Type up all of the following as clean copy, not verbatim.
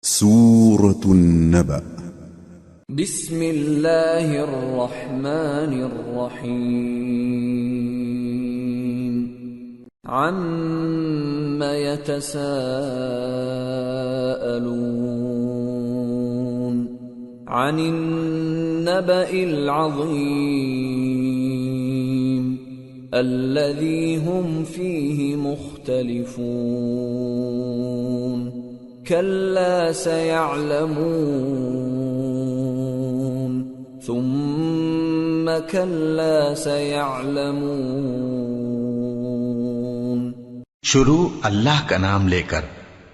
سورة النبأ. بسم الله الرحمن الرحيم. عما يتساءلون عن النبأ العظيم الذي هم فيه مختلفون كلا سيعلمون ثم كلا سيعلمون. شروع اللہ کا نام لے کر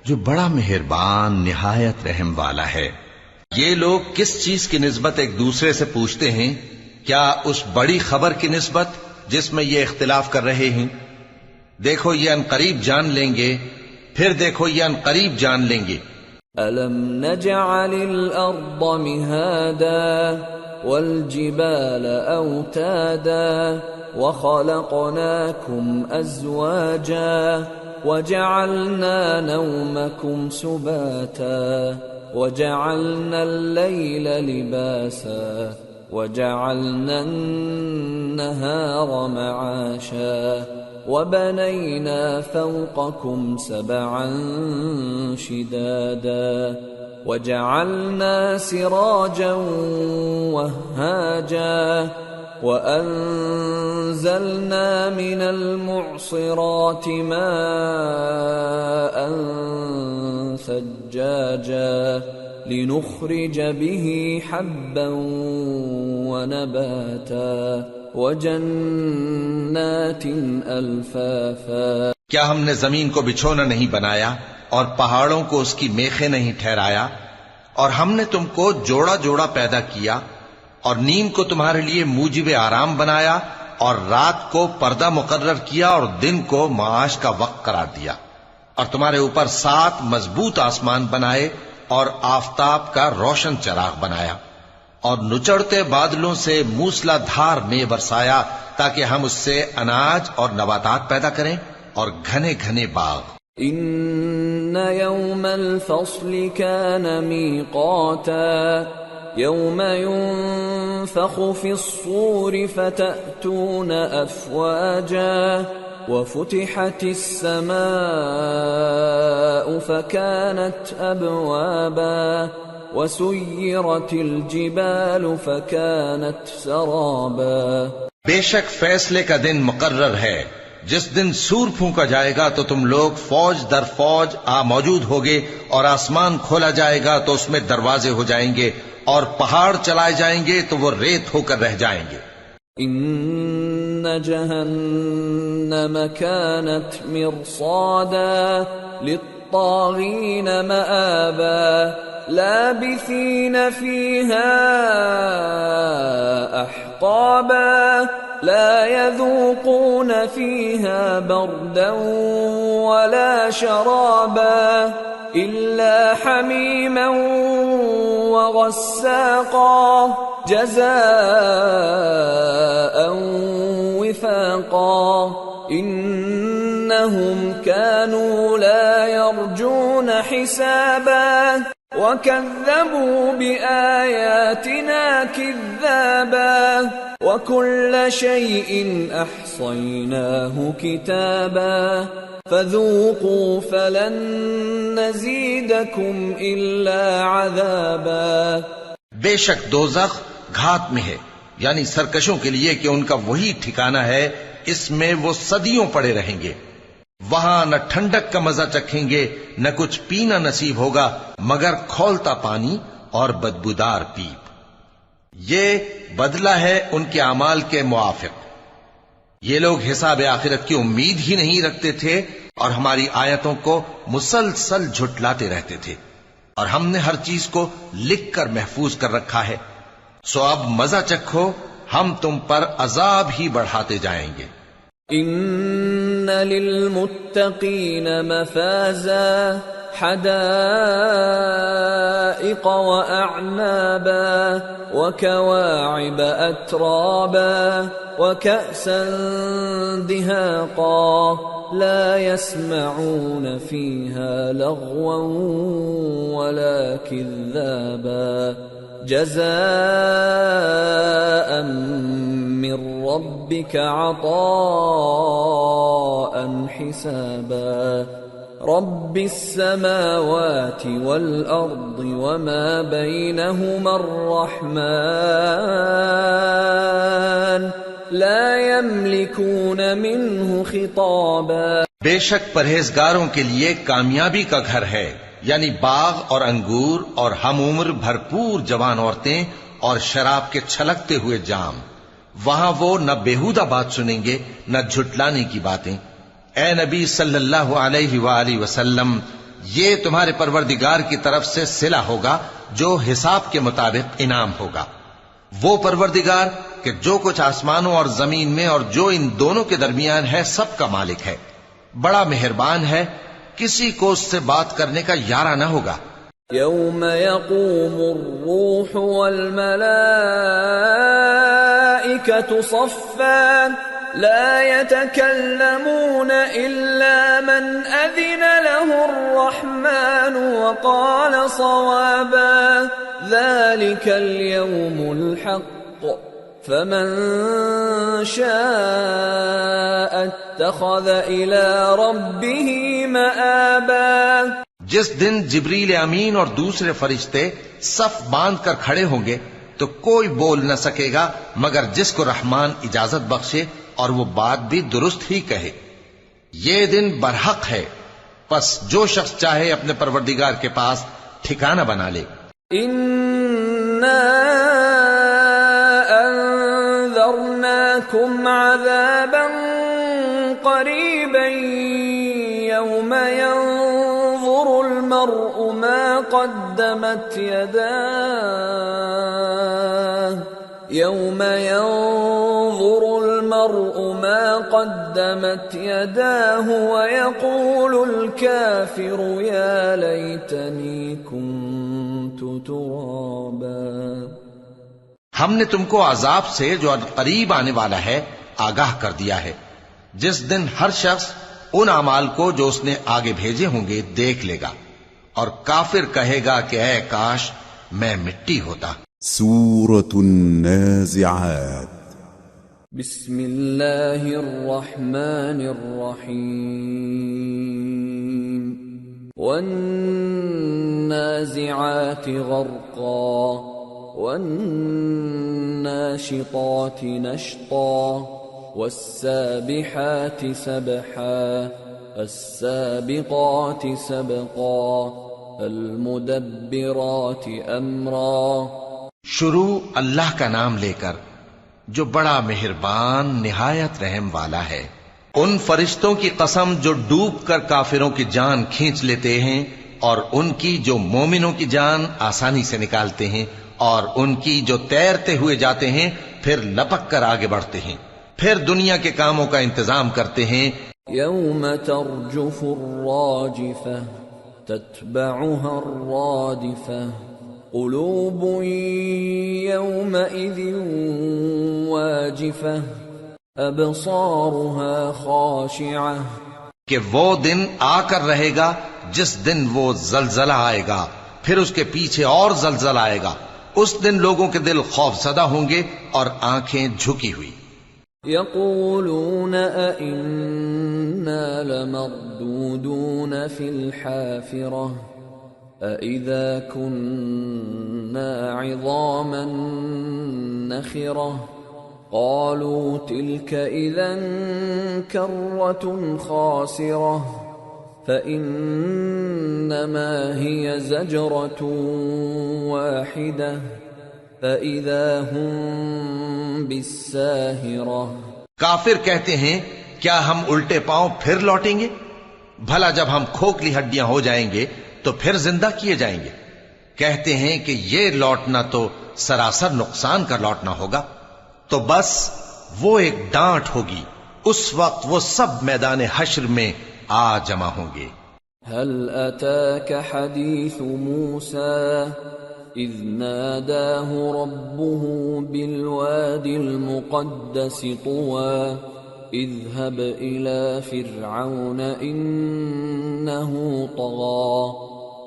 جو بڑا مہربان نہایت رحم والا ہے. یہ لوگ کس چیز کی نسبت ایک دوسرے سے پوچھتے ہیں؟ کیا اس بڑی خبر کی نسبت جس میں یہ اختلاف کر رہے ہیں؟ دیکھو یہ عنقریب جان لیں گے، پھر دیکھو یہ عنقریب جان لیں گے. أَلَمْ نَجْعَلِ الْأَرْضَ مِهَادًا وَالْجِبَالَ أَوْتَادًا وَخَلَقْنَاكُمْ أَزْوَاجًا وَجَعَلْنَا نَوْمَكُمْ سُبَاتًا وَجَعَلْنَا اللَّيْلَ لِبَاسًا وَجَعَلْنَا النَّهَارَ مَعَاشًا وَبَنَيْنَا فَوْقَكُمْ سَبْعًا شِدَادًا وَجَعَلْنَا سِرَاجًا وَهَّاجًا وَأَنزَلْنَا مِنَ الْمُعْصِرَاتِ مَاءً ثَجَّاجًا لِنُخْرِجَ بِهِ حَبًّا وَنَبَاتًا وَجَنَّاتٍ أَلْفَافًا. کیا ہم نے زمین کو بچھونا نہیں بنایا اور پہاڑوں کو اس کی میخیں نہیں ٹھہرایا؟ اور ہم نے تم کو جوڑا جوڑا پیدا کیا اور نیم کو تمہارے لیے موجب آرام بنایا اور رات کو پردہ مقرر کیا اور دن کو معاش کا وقت قرار دیا، اور تمہارے اوپر 7 مضبوط آسمان بنائے اور آفتاب کا روشن چراغ بنایا، اور نچڑتے بادلوں سے موسلا دھار میں برسایا تاکہ ہم اس سے اناج اور نباتات پیدا کریں اور گھنے گھنے باغ. إن يوم الفصل كان ميقاتا يوم ينفخ في الصور فتأتون أفواجا وفتحت السماء فكانت أبوابا وسيرت الجبال فكانت سرابا. بے شک فیصلے کا دن مقرر ہے، جس دن سور پھونکا جائے گا تو تم لوگ فوج در فوج موجود ہوگے، اور آسمان کھولا جائے گا تو اس میں دروازے ہو جائیں گے، اور پہاڑ چلائے جائیں گے تو وہ ریت ہو کر رہ جائیں گے. ان جہنم كانت مرصادا للطاغین مآبا لابثین فيها احقابا لا يذوقون فيها بردا ولا شرابا إلا حميما وغساقا جزاء وفاقا إنهم كانوا لا يرجون حسابا وكذبوا بآياتنا كذابا وكل شيء أحصيناه كتابا فذوقوا فلن نزيدكم إلا عذابا. بے شک دوزخ گھات میں ہے، یعنی سرکشوں کے لیے کہ ان کا وہی ٹھکانہ ہے، اس میں وہ صدیوں پڑے رہیں گے. وہاں نہ ٹھنڈک کا مزہ چکھیں گے، نہ کچھ پینا نصیب ہوگا مگر کھولتا پانی اور بدبودار پیپ. یہ بدلہ ہے ان کے اعمال کے موافق. یہ لوگ حساب آخرت کی امید ہی نہیں رکھتے تھے اور ہماری آیتوں کو مسلسل جھٹلاتے رہتے تھے، اور ہم نے ہر چیز کو لکھ کر محفوظ کر رکھا ہے. سو اب مزہ چکھو، ہم تم پر عذاب ہی بڑھاتے جائیں گے. ان للمتقین مفازا حدائق حدائق وأعنابا وكواعب أترابا وكأسا دهاقا لا يسمعون فيها لغوا ولا كذابا جزاء من ربك عطاء حسابا رب السماوات والأرض وما بينهما الرحمن لا يملكون منه خطابا بے شک پرہیزگاروں کے لیے کامیابی کا گھر ہے، یعنی باغ اور انگور اور ہم عمر بھرپور جوان عورتیں اور شراب کے چھلکتے ہوئے جام۔ وہاں وہ نہ بیہودہ بات سنیں گے نہ جھٹلانے کی باتیں۔ اے نبی صلی اللہ علیہ وآلہ وسلم، یہ تمہارے پروردگار کی طرف سے صلہ ہوگا جو حساب کے مطابق انعام ہوگا۔ وہ پروردگار کہ جو کچھ آسمانوں اور زمین میں اور جو ان دونوں کے درمیان ہے سب کا مالک ہے، بڑا مہربان ہے، کسی کو اس سے بات کرنے کا یارہ نہ ہوگا۔ يوم يقوم الروح والملائكة صفا لا يتكلمون إلا من أذن له الرحمن وقال صوابا ذلك اليوم الحق فمن شاء اتخذ إلى ربه مآبا۔ جس دن جبریل امین اور دوسرے فرشتے صف باندھ کر کھڑے ہوں گے تو کوئی بول نہ سکے گا مگر جس کو رحمان اجازت بخشے اور وہ بات بھی درست ہی کہے۔ یہ دن برحق ہے، پس جو شخص چاہے اپنے پروردگار کے پاس ٹھکانہ بنا لے۔ اِنَّا أَنذَرْنَاكُمْ عَذَابًا قَرِيبًا يَوْمَ يَنظُرُ الْمَرْءُ مَا قَدَّمَتْ يَدَاهُ يَوْمَ يَنظُرُ الْمَرْءُ مَا قَدَّمَتْ يَدَاهُ وَيَقُولُ الْكَافِرُ يَا لَيْتَنِي كُنتُ تُرَابًا۔ ہم نے تم کو عذاب سے جو قریب آنے والا ہے آگاہ کر دیا ہے، جس دن ہر شخص ان اعمال کو جو اس نے آگے بھیجے ہوں گے دیکھ لے گا، اور کافر کہے گا کہ اے کاش میں مٹی ہوتا۔ سورة النازعات بسم اللہ الرحمن الرحیم والنازعات غرقا والناشطات نشطا والسابحات سبحا السابقات سبقا المدبرات امرا۔ شروع اللہ کا نام لے کر جو بڑا مہربان نہایت رحم والا ہے۔ ان فرشتوں کی قسم جو ڈوب کر کافروں کی جان کھینچ لیتے ہیں، اور ان کی جو مومنوں کی جان آسانی سے نکالتے ہیں، اور ان کی جو تیرتے ہوئے جاتے ہیں پھر لپک کر آگے بڑھتے ہیں، پھر دنیا کے کاموں کا انتظام کرتے ہیں۔ یوم ترجف الراجفہ تتبعها الرادفہ قلوب یومئذ واجفہ ابصارها خاشعہ۔ کہ وہ دن آ کر رہے گا جس دن وہ زلزلہ آئے گا، پھر اس کے پیچھے اور زلزلہ آئے گا، اس دن لوگوں کے دل خوف زدہ ہوں گے اور آنکھیں جھکی ہوئی۔ یقولون أئنا لمردودون في الحافرة أئذا كنا عظاما نخرة قالوا تلك إذا كرة خاسرة فإنما هي زجرة واحدة فإذا هم بالساهرة۔ کافر کہتے ہیں کیا ہم الٹے پاؤں پھر لوٹیں گے؟ بھلا جب ہم کھوکھلی ہڈیاں ہو جائیں گے تو پھر زندہ کیے جائیں گے؟ کہتے ہیں کہ یہ لوٹنا تو سراسر نقصان کا لوٹنا ہوگا۔ تو بس وہ ایک ڈانٹ ہوگی، اس وقت وہ سب میدان حشر میں آ جمع ہوں گے۔ هل أتاك حديث موسى إذ ناداه ربه بالواد المقدس طوى اذهب إلى فرعون إنه طغى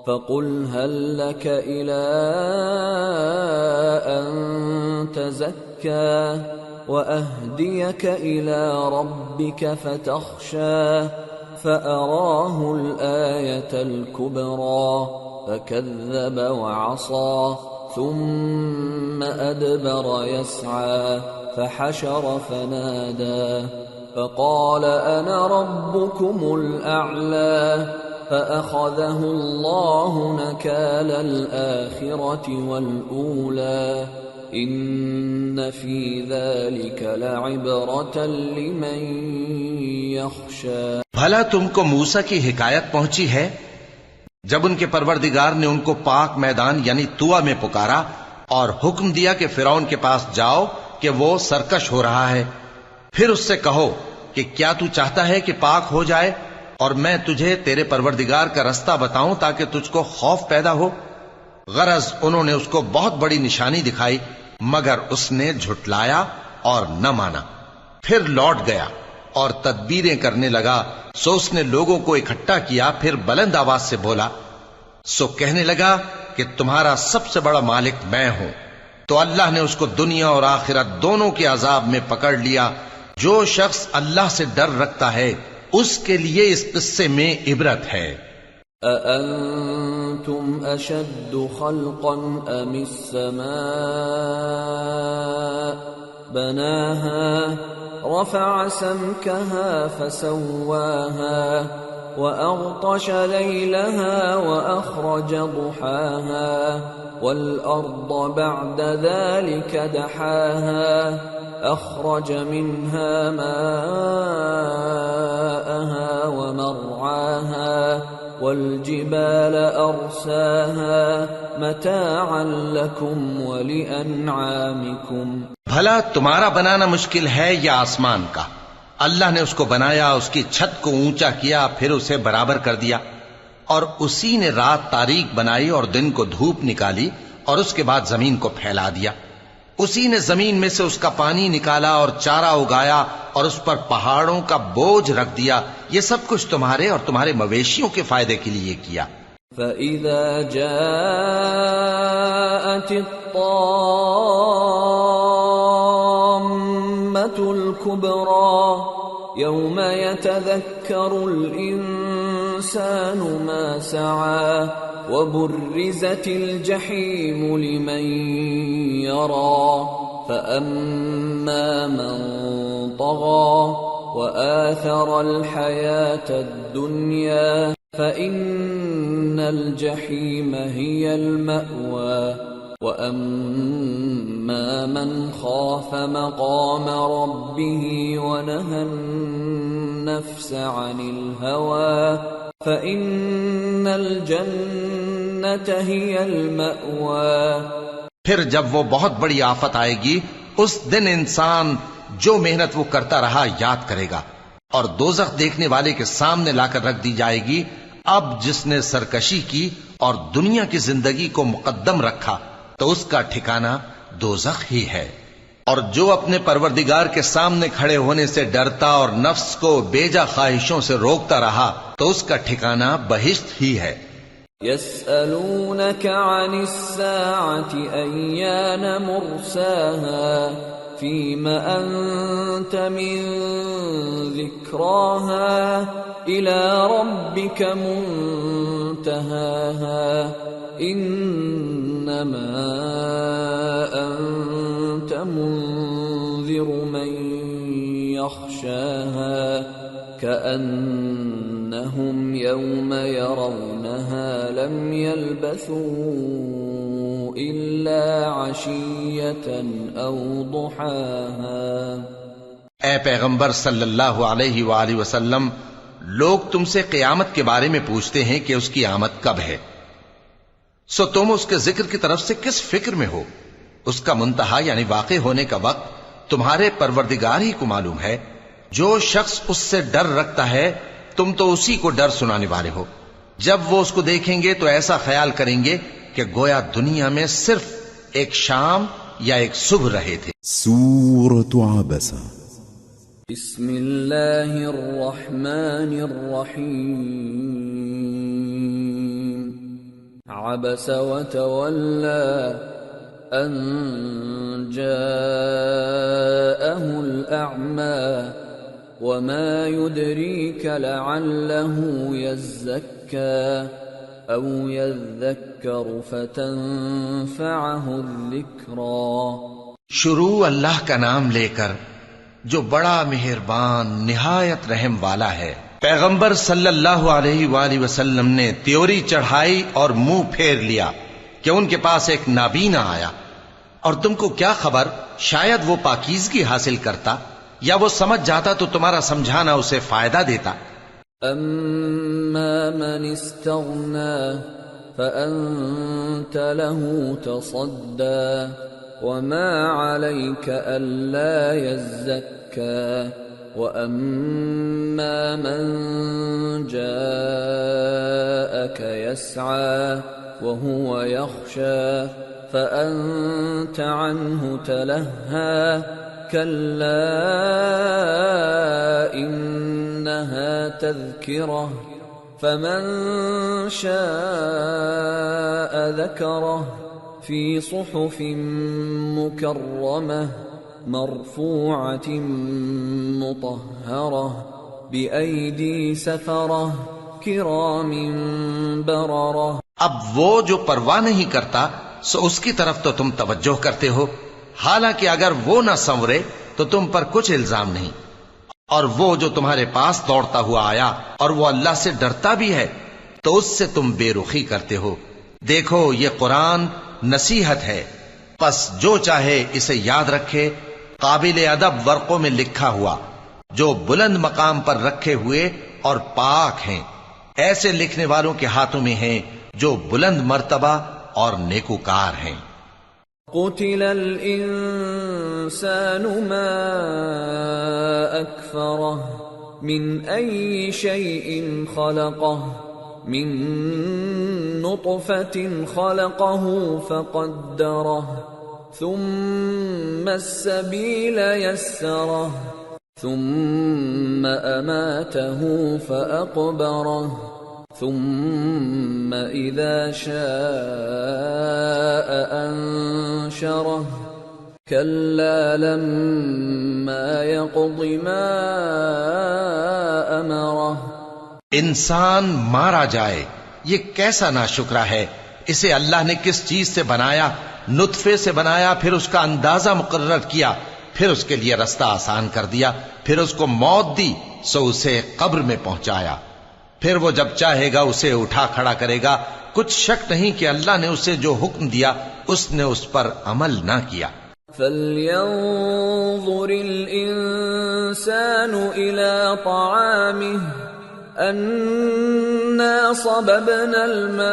فقل هل لك إلى أن تزكى وأهديك إلى ربك فتخشى فأراه الآية الكبرى فكذب وعصى ثم أدبر يسعى فحشر فنادى فقال أنا ربكم الأعلى فأخذه الله نكال الآخرة والأولى إن في ذلك لعبرة لمن يخشى. بھلا تم کو موسیٰ کی حکایت پہنچی ہے جب ان کے پروردگار نے ان کو پاک میدان یعنی طویٰ میں پکارا اور حکم دیا کہ فرعون کے پاس جاؤ کہ وہ سرکش ہو رہا ہے. پھر اس سے کہو کہ کیا تو چاہتا ہے کہ پاک ہو جائے اور میں تجھے تیرے پروردگار کا رستہ بتاؤں تاکہ تجھ کو خوف پیدا ہو. غرض انہوں نے اس کو بہت بڑی نشانی دکھائی مگر اس نے جھٹلایا اور نہ مانا. پھر لوٹ گیا اور تدبیریں کرنے لگا. سو اس نے لوگوں کو اکٹھا کیا پھر بلند آواز سے بولا سو کہنے لگا کہ تمہارا سب سے بڑا مالک میں ہوں. تو اللہ نے اس کو دنیا اور آخرت دونوں کے عذاب میں پکڑ لیا. جو شخص اللہ سے ڈر رکھتا ہے اس کے لیے اس قصے میں عبرت ہے. أأنتم أشد خلقا أم السماء بناها رفع سمكها فسواها وأغطش ليلها وأخرج ضحاها والأرض بعد ذلك دحاها أخرج منها ماءها ومرعاها والجبال أرساها متاعا لكم ولأنعامكم. بھلا تمہارا بنانا مشکل ہے یا آسمان کا؟ اللہ نے اس کو بنایا، اس کی چھت کو اونچا کیا، پھر اسے برابر کر دیا، اور اسی نے رات تاریک بنائی اور دن کو دھوپ نکالی، اور اس کے بعد زمین کو پھیلا دیا. اسی نے زمین میں سے اس کا پانی نکالا اور چارہ اگایا اور اس پر پہاڑوں کا بوجھ رکھ دیا. یہ سب کچھ تمہارے اور تمہارے مویشیوں کے فائدے کے لیے کیا. فَإِذَا جَاءَتِ الطَّامَّةُ الْكُبْرَى يَوْمَ يَتَذَكَّرُ الْإِنسَانُ مَا سَعَى وَبُرِّزَتِ الْجَحِيمُ لِمَنْ يَرَى فَأَمَّا مَنْ طَغَى وَآثَرَ الْحَيَاةَ الدُّنْيَا فَإِنَّ الْجَحِيمَ هِيَ الْمَأْوَى وَأَمَّا مَنْ خَافَ مَقَامَ رَبِّهِ وَنَهَى النَّفْسَ عَنِ الْهَوَى فَإِنَّ الْجَنَّةَ هِيَ الْمَأْوَى. پھر جب وہ بہت بڑی آفت آئے گی اس دن انسان جو محنت وہ کرتا رہا یاد کرے گا، اور دوزخ دیکھنے والے کے سامنے لا کر رکھ دی جائے گی. اب جس نے سرکشی کی اور دنیا کی زندگی کو مقدم رکھا تو اس کا ٹھکانہ دوزخ ہی ہے، اور جو اپنے پروردگار کے سامنے کھڑے ہونے سے ڈرتا اور نفس کو بیجا خواہشوں سے روکتا رہا تو اس کا ٹھکانہ بہشت ہی ہے. يسألونك عن الساعة أيان مرساها فيم أنت من ذكراها إلى ربك منتهاها إنما أنت منذر من يخشاها كأنهم يوم يرونها لم يلبثوا إلا عشية أو ضحاها. اے پیغمبر صلی اللہ علیہ وآلہ وسلم، لوگ تم سے قیامت کے بارے میں پوچھتے ہیں کہ اس کی آمد کب ہے، سو تم اس کے ذکر کی طرف سے کس فکر میں ہو؟ اس کا منتہا یعنی واقع ہونے کا وقت تمہارے پروردگار ہی کو معلوم ہے. جو شخص اس سے ڈر رکھتا ہے تم تو اسی کو ڈر سنانے والے ہو. جب وہ اس کو دیکھیں گے تو ایسا خیال کریں گے کہ گویا دنیا میں صرف ایک شام یا ایک صبح رہے تھے۔ سورة عبسة. بسم اللہ الرحمن الرحیم عبس وتولى ان جاءه الأعمى وما يدريك لعله يزكى أو يذكر فتنفعه الذكرى۔ شروع اللہ کا نام لے کر جو بڑا مہربان نہایت رحم والا ہے۔ پیغمبر صلی اللہ علیہ وآلہ وسلم نے تیوری چڑھائی اور منہ پھیر لیا کہ ان کے پاس ایک نابینا آیا، اور تم کو کیا خبر شاید وہ پاکیزگی حاصل کرتا یا وہ سمجھ جاتا تو تمہارا سمجھانا اسے فائدہ دیتا۔ اما من استغنى فأنت له تصدى وما عليك ألا يزكى وأما من جاءك يسعى وهو يخشى فأنت عنه تلهى كلا إنها تذكرة فمن شاء ذكره في صحف مكرمة مرفوعة مطهرة بأيدي سفرة كرام بررة۔ اب وہ جو پرواہ نہیں کرتا سو اس کی طرف تو تم توجہ کرتے ہو، حالانکہ اگر وہ نہ سنورے تو تم پر کچھ الزام نہیں، اور وہ جو تمہارے پاس دوڑتا ہوا آیا اور وہ اللہ سے ڈرتا بھی ہے تو اس سے تم بے رخی کرتے ہو۔ دیکھو یہ قرآن نصیحت ہے، پس جو چاہے اسے یاد رکھے، قابل ادب ورقوں میں لکھا ہوا، جو بلند مقام پر رکھے ہوئے اور پاک ہیں، ایسے لکھنے والوں کے ہاتھوں میں ہیں جو بلند مرتبہ اور نیکوکار ہیں۔ قتل الانسان ما اکفرہ من ای شیء خلقہ من نطفة خلقه فقدره ثم السبيل يسره ثم أماته فأقبره ثم إذا شاء أنشره كلا لما يقض ما أمره۔ انسان مارا جائے، یہ کیسا ناشکرا ہے، اسے اللہ نے کس چیز سے بنایا؟ نطفے سے بنایا، پھر اس کا اندازہ مقرر کیا، پھر اس کے لیے رستہ آسان کر دیا، پھر اس کو موت دی سو اسے قبر میں پہنچایا، پھر وہ جب چاہے گا اسے اٹھا کھڑا کرے گا۔ کچھ شک نہیں کہ اللہ نے اسے جو حکم دیا اس نے اس پر عمل نہ کیا۔ فَلْيَنظُرِ الْإِنسَانُ إِلَى طَعَامِهِ أَنَّا صَبَبْنَا الْمَاءَ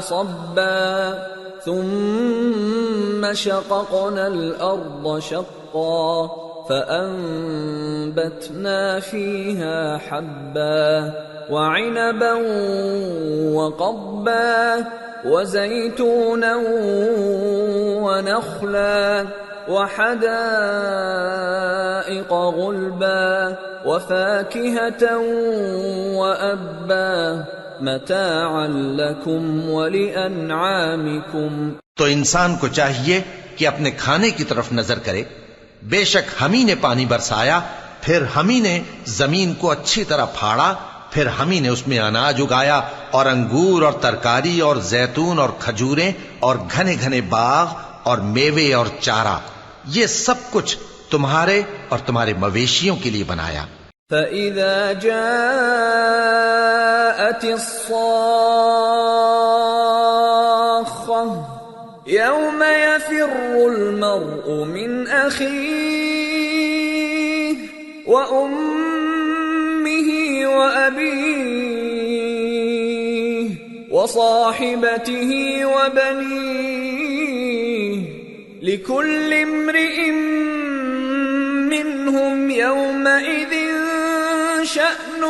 صَبًّا ثُمَّ شَقَقْنَا الْأَرْضَ شَقًّا فَأَنبَتْنَا فِيهَا حَبًّا وَعِنَبًا وَقَضْبًا وَزَيْتُونًا وَنَخْلًا وحدائق غلبا وفاكهة وأبا متاعا لكم ولأنعامكم۔ تو انسان کو چاہیے کہ اپنے کھانے کی طرف نظر کرے، بے شک ہم ہی نے پانی برسایا، پھر ہم ہی نے زمین کو اچھی طرح پھاڑا، پھر ہم ہی نے اس میں اناج اگایا اور انگور اور ترکاری اور زیتون اور کھجوریں اور گھنے گھنے باغ اور میوے اور چارہ، یہ سب کچھ تمہارے اور تمہارے مویشیوں کے لیے بنایا۔ فَإِذَا جَاءَتِ الصَّاخَّةُ يَوْمَ يَفِرُّ الْمَرْءُ مِنْ أَخِيهِ وَأُمِّهِ وَأَبِيهِ وَصَاحِبَتِهِ وَبَنِيهِ لِكُلِّ امْرِئٍ مِّنْهُمْ يَوْمَئِذٍ شَأْنٌ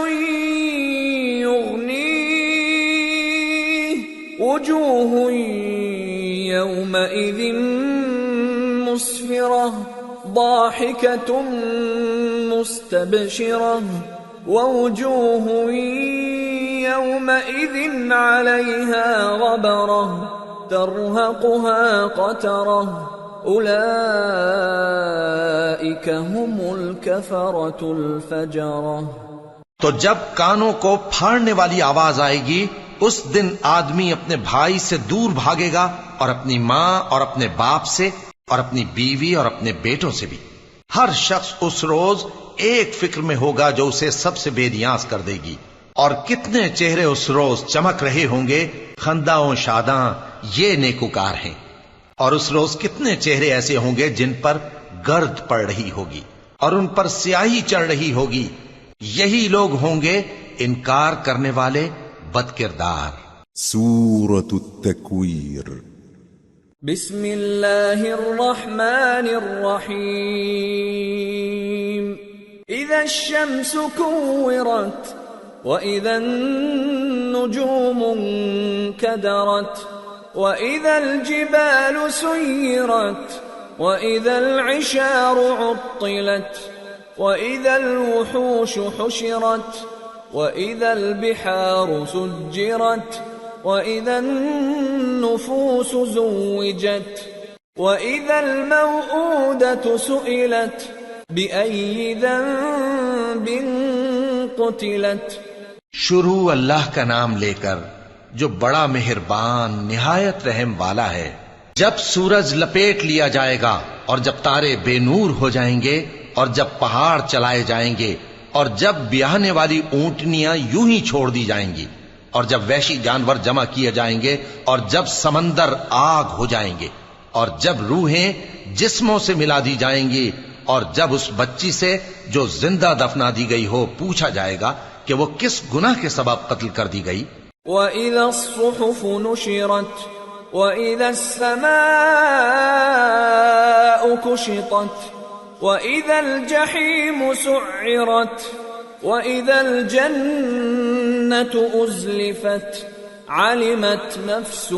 وجوه يومئذ مسفرة ضاحكة مستبشرة ووجوه يومئذ عليها غبرة ترهقها قترة أولئك هم الكفرة الفجرة۔ تو جب کانوں کو پھاڑنے والی آواز آئے گی اس دن آدمی اپنے بھائی سے دور بھاگے گا اور اپنی ماں اور اپنے باپ سے اور اپنی بیوی اور اپنے بیٹوں سے بھی۔ ہر شخص اس روز ایک فکر میں ہوگا جو اسے سب سے بے نیاز کر دے گی۔ اور کتنے چہرے اس روز چمک رہے ہوں گے، خنداں و شاداں یہ نیکوکار ہیں۔ اور اس روز کتنے چہرے ایسے ہوں گے جن پر گرد پڑ رہی ہوگی اور ان پر سیاہی چڑھ رہی ہوگی، یہی لوگ ہوں گے انکار کرنے والے بد کردار۔ سورة التكوير۔ بسم اللہ الرحمن الرحیم۔ اذا الشمس كورت وإذا النجوم انكدرت وإذا الجبال سيرت وإذا العشار عطلت وإذا الوحوش حشرت وإذا البحار سجرت وإذا النفوس زوجت وإذا الموءودة سئلت بأي ذنب قتلت۔ شروع اللہ کا نام لے کر جو بڑا مہربان نہایت رحم والا ہے۔ جب سورج لپیٹ لیا جائے گا اور جب تارے بے نور ہو جائیں گے اور جب پہاڑ چلائے جائیں گے اور جب بیاہنے والی اونٹنیاں یوں ہی چھوڑ دی جائیں گی اور جب وحشی جانور جمع کیے جائیں گے اور جب سمندر آگ ہو جائیں گے اور جب روحیں جسموں سے ملا دی جائیں گی اور جب اس بچی سے جو زندہ دفنا دی گئی ہو پوچھا جائے گا کہ وہ کس گناہ کے سبب قتل کر دی گئی۔ وَإِذَا الصُّحُفُ نُشِرَتْ وَإِذَا السَّمَاءُ كُشِطَتْ وَإِذَا الْجَحِيمُ سُعِّرَتْ وَإِذَا الْجَنَّةُ أُزْلِفَتْ عَلِمَتْ نَفْسٌ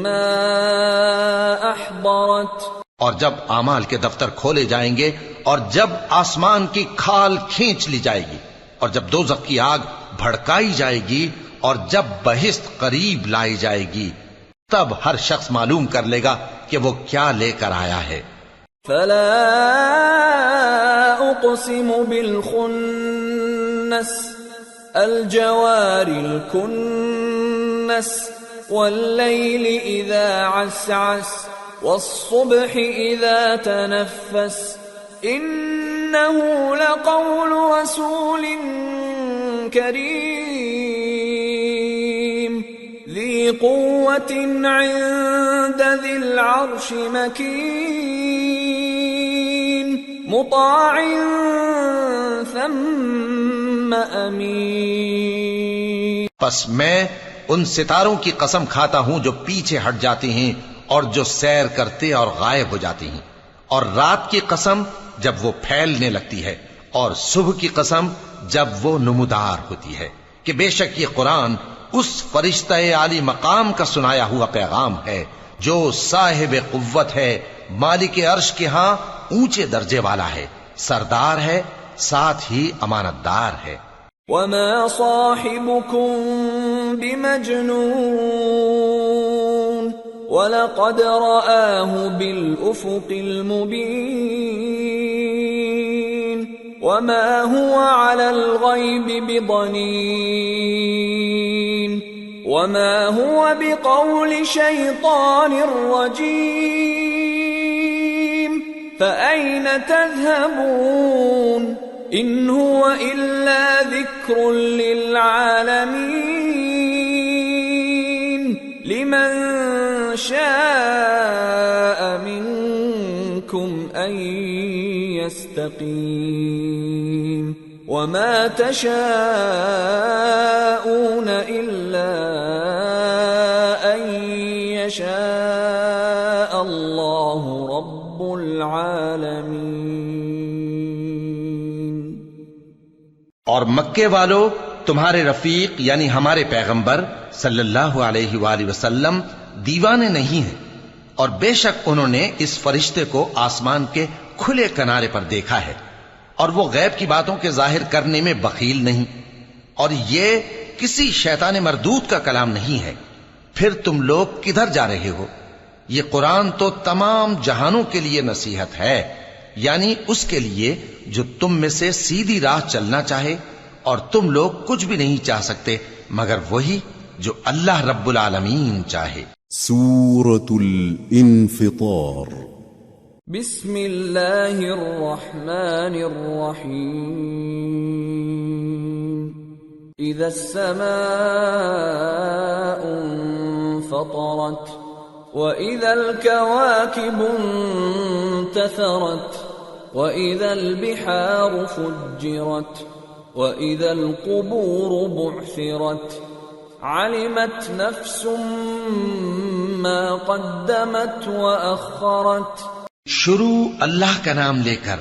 مَّا أَحْضَرَتْ۔ اور جب اعمال کے دفتر کھولے جائیں گے اور جب آسمان کی کھال کھینچ لی جائے گی اور جب دوزخ کی آگ بھڑکائی جائے گی اور جب بہشت قریب لائی جائے گی تب ہر شخص معلوم کر لے گا کہ وہ کیا لے کر آیا ہے۔ فلا اقسم بالخنس الجوار الكنس والليل اذا عسعس والصبح اذا تنفس انه لقول رسول كريم ذي قوة عند ذي العرش مكين مطاع ثم امین۔ پس میں ان ستاروں کی قسم کھاتا ہوں جو پیچھے ہٹ جاتے ہیں اور جو سیر کرتے اور غائب ہو جاتے ہیں، اور رات کی قسم جب وہ پھیلنے لگتی ہے، اور صبح کی قسم جب وہ نمودار ہوتی ہے، کہ بے شک یہ قرآن اس فرشتہ عالی مقام کا سنایا ہوا پیغام ہے جو صاحب قوت ہے، مالک عرش کے ہاں اونچے درجے والا ہے، سردار ہے، ساتھ ہی امانت دار ہے۔ وما صاحبكم بمجنون وَلَقَدْ رَآهُ بِالْأُفُقِ الْمُبِينِ وَمَا هُوَ عَلَى الْغَيْبِ بِضَنِينٍ وَمَا هُوَ بِقَوْلِ شَيْطَانٍ رَجِيمٍ فَأَيْنَ تَذْهَبُونَ إِنْ هُوَ إِلَّا ذِكْرٌ لِلْعَالَمِينَ لِمَنْ شَاءَ مِنْكُمْ أَنْ يَسْتَقِيمَ وَمَا تَشَاءُونَ إِلَّا أَنْ يَشَاءَ اللَّهُ رَبُّ الْعَالَمِينَ۔ اور مکے والو تمہارے رفیق یعنی ہمارے پیغمبر صلی اللہ علیہ وآلہ وسلم دیوانے نہیں ہیں، اور بے شک انہوں نے اس فرشتے کو آسمان کے کھلے کنارے پر دیکھا ہے، اور وہ غیب کی باتوں کے ظاہر کرنے میں بخیل نہیں، اور یہ کسی شیطان مردود کا کلام نہیں ہے۔ پھر تم لوگ کدھر جا رہے ہو؟ یہ قرآن تو تمام جہانوں کے لیے نصیحت ہے، یعنی اس کے لیے جو تم میں سے سیدھی راہ چلنا چاہے، اور تم لوگ کچھ بھی نہیں چاہ سکتے مگر وہی جو اللہ رب العالمین چاہے۔ سورة الانفطار۔ بسم اللہ الرحمن الرحیم۔ اذا السماء انفطرت وَإِذَا الْكَوَاكِبُ انتَثَرَتْ وَإِذَا الْبِحَارُ فُجِّرَتْ وَإِذَا الْقُبُورُ بُعْثِرَتْ عَلِمَتْ نَفْسٌ مَّا قَدَّمَتْ وَأَخَّرَتْ۔ شروع اللہ کا نام لے کر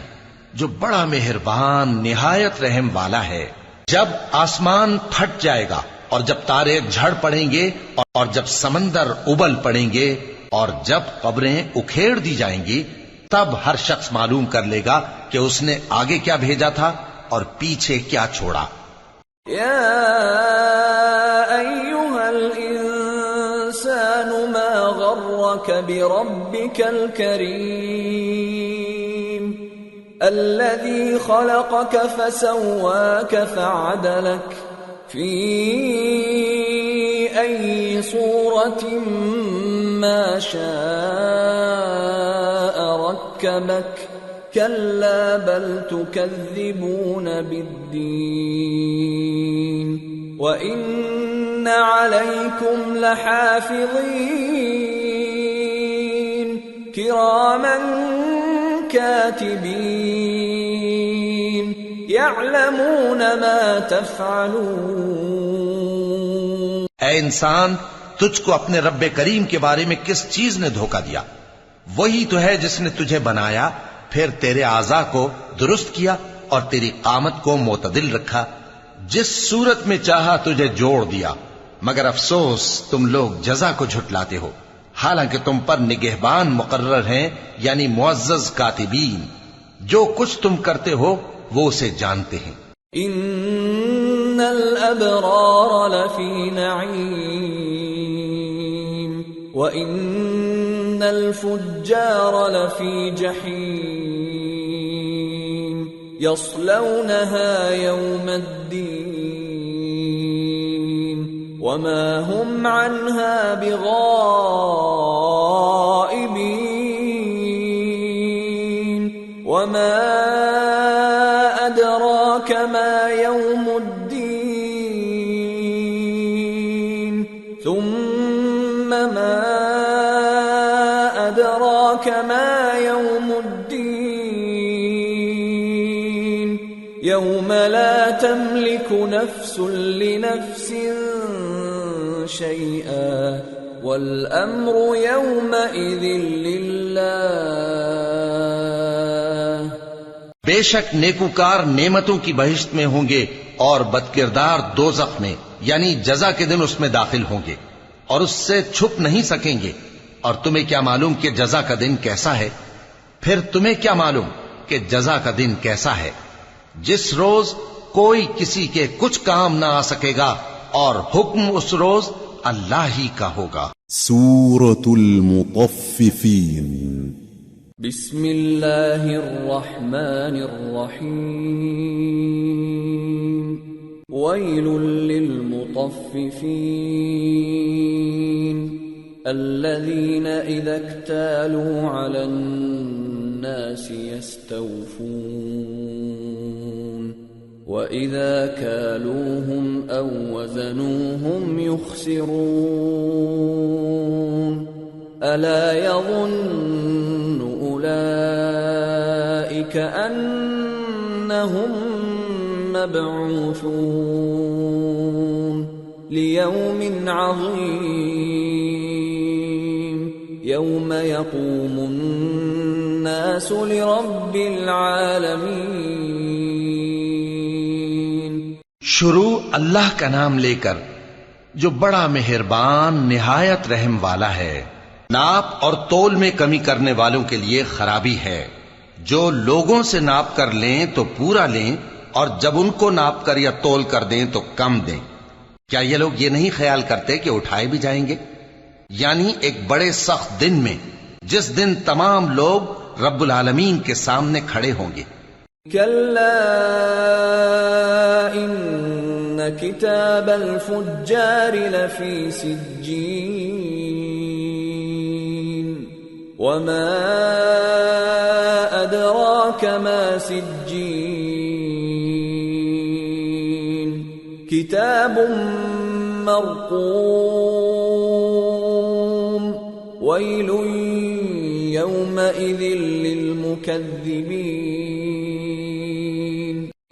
جو بڑا مہربان نہایت رحم والا ہے۔ جب آسمان پھٹ جائے گا، اور جب تارے جھڑ پڑیں گے، اور جب سمندر ابل پڑیں گے، اور جب قبریں اکھیڑ دی جائیں گی، تب ہر شخص معلوم کر لے گا کہ اس نے آگے کیا بھیجا تھا اور پیچھے کیا چھوڑا۔ یا ایھا الانسان ما غرک بربک الکریم الذی خلقک فسواک فعدلک فی ای صورت ما شاء رکبک کلا بل تکذبون بالدین وَإِنَّ عَلَيْكُمْ لَحَافِظِينَ كِرَامًا كَاتِبِينَ يَعْلَمُونَ مَا تَفْعَلُونَ۔ اے انسان، تجھ کو اپنے رب کریم کے بارے میں کس چیز نے دھوکہ دیا؟ وہی تو ہے جس نے تجھے بنایا، پھر تیرے اعضاء کو درست کیا اور تیری قامت کو معتدل رکھا، جس صورت میں چاہا تجھے جوڑ دیا، مگر افسوس تم لوگ جزا کو جھٹلاتے ہو، حالانکہ تم پر نگہبان مقرر ہیں، یعنی معزز کاتبین، جو کچھ تم کرتے ہو وہ اسے جانتے ہیں۔ ان الابرار لفی نعیم وان الفجار لفی جحیم یصلونها یوم الدین وما هم عنها بغائبین وما ادراک ما یوم الدین ثم ما ادراک ما یوم الدین یوم لا تملک نفس لنفس شیئا والامر یومئذ للہ۔ بے شک نیکوکار نعمتوں کی بہشت میں ہوں گے، اور بدکردار دوزخ میں، یعنی جزا کے دن اس میں داخل ہوں گے، اور اس سے چھپ نہیں سکیں گے۔ اور تمہیں کیا معلوم کہ جزا کا دن کیسا ہے؟ پھر تمہیں کیا معلوم کہ جزا کا دن کیسا ہے؟ جس روز کوئی کسی کے کچھ کام نہ آ سکے گا، اور حکم اس روز اللہ ہی کا ہوگا۔ سورة المطففين۔ بسم اللہ الرحمن الرحیم ویل للمطففین الذین اذا اکتالوا علی الناس یستوفون وَإِذَا كَالُوهُمْ أَوْ وَزَنُوهُمْ يُخْسِرُونَ أَلَا يَظُنُّ أُولَئِكَ أَنَّهُمْ مَبْعُوثُونَ لِيَوْمٍ عَظِيمٍ يَوْمَ يَقُومُ النَّاسُ لِرَبِّ الْعَالَمِينَ۔ شروع اللہ کا نام لے کر جو بڑا مہربان نہایت رحم والا ہے۔ ناپ اور تول میں کمی کرنے والوں کے لیے خرابی ہے۔ جو لوگوں سے ناپ کر لیں تو پورا لیں، اور جب ان کو ناپ کر یا تول کر دیں تو کم دیں۔ کیا یہ لوگ یہ نہیں خیال کرتے کہ اٹھائے بھی جائیں گے؟ یعنی ایک بڑے سخت دن میں، جس دن تمام لوگ رب العالمین کے سامنے کھڑے ہوں گے۔ كلا إن كتاب الفجار لفي سجين وما أدراك ما سجين كتاب مرقوم ويل يومئذ للمكذبين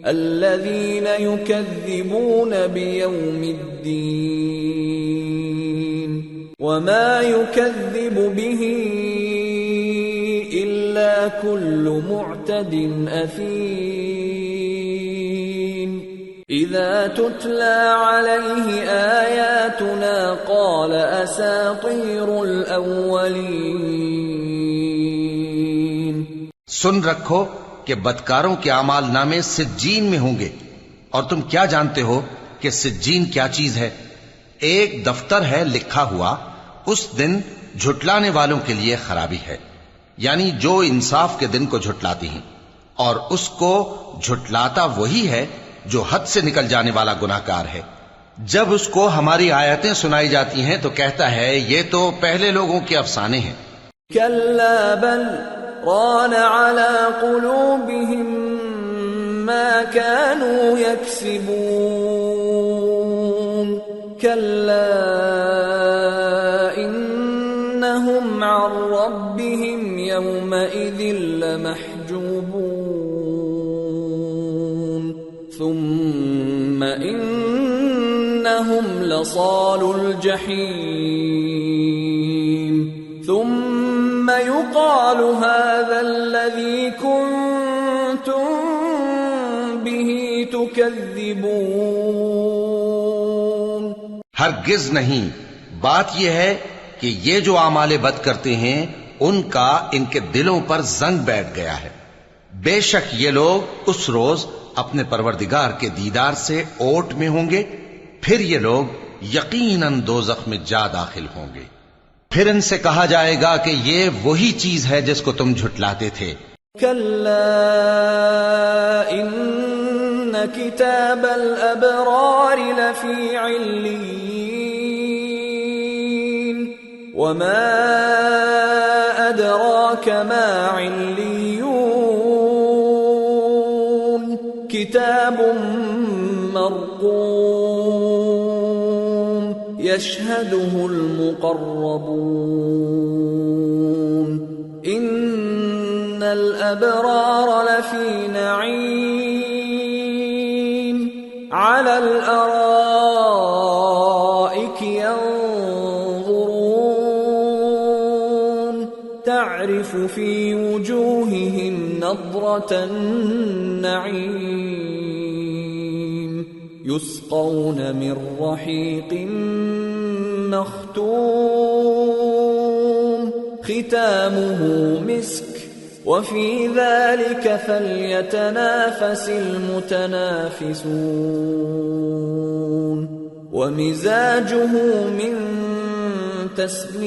الذين يكذبون بيوم الدين وما يكذب به إلا كل معتد أثيم إذا تتلى عليه آياتنا قال أساطير الأولين۔ سن رکھو کہ بدکاروں کے اعمال نامے سجین میں ہوں گے، اور تم کیا جانتے ہو کہ سجین کیا چیز ہے؟ ایک دفتر ہے لکھا ہوا، اس دن جھٹلانے والوں کے لیے خرابی ہے، یعنی جو انصاف کے دن کو جھٹلاتی ہیں، اور اس کو جھٹلاتا وہی ہے جو حد سے نکل جانے والا گناہگار ہے۔ جب اس کو ہماری آیتیں سنائی جاتی ہیں تو کہتا ہے یہ تو پہلے لوگوں کے افسانے ہیں۔ كلا بل ران على قلوبهم ما كانوا يكسبون كلا إنهم عن ربهم يومئذ لمحجوبون ثم إنهم لصالو الجحيم ثم يقال هذا الذي كنتم به تكذبون۔ ہرگز نہیں، بات یہ ہے کہ یہ جو اعمال بد کرتے ہیں ان کا ان کے دلوں پر زنگ بیٹھ گیا ہے۔ بے شک یہ لوگ اس روز اپنے پروردگار کے دیدار سے اوٹ میں ہوں گے، پھر یہ لوگ یقیناً دوزخ میں جا داخل ہوں گے۔ پھر ان سے کہا جائے گا کہ یہ وہی چیز ہے جس کو تم جھٹلاتے تھے۔ كلا إن كتاب الأبرار لفي عليين وما أدراك ما عليون كتاب مرقوم يشهده المقربون إن الأبرار لفي نعيم على الأرائك ينظرون تعرف في وجوههم نضرة النعيم يسقون من رحيق مختوم ختامه مسك وفي ذلك فليتنافس المتنافسون ومزاجه من تسنيم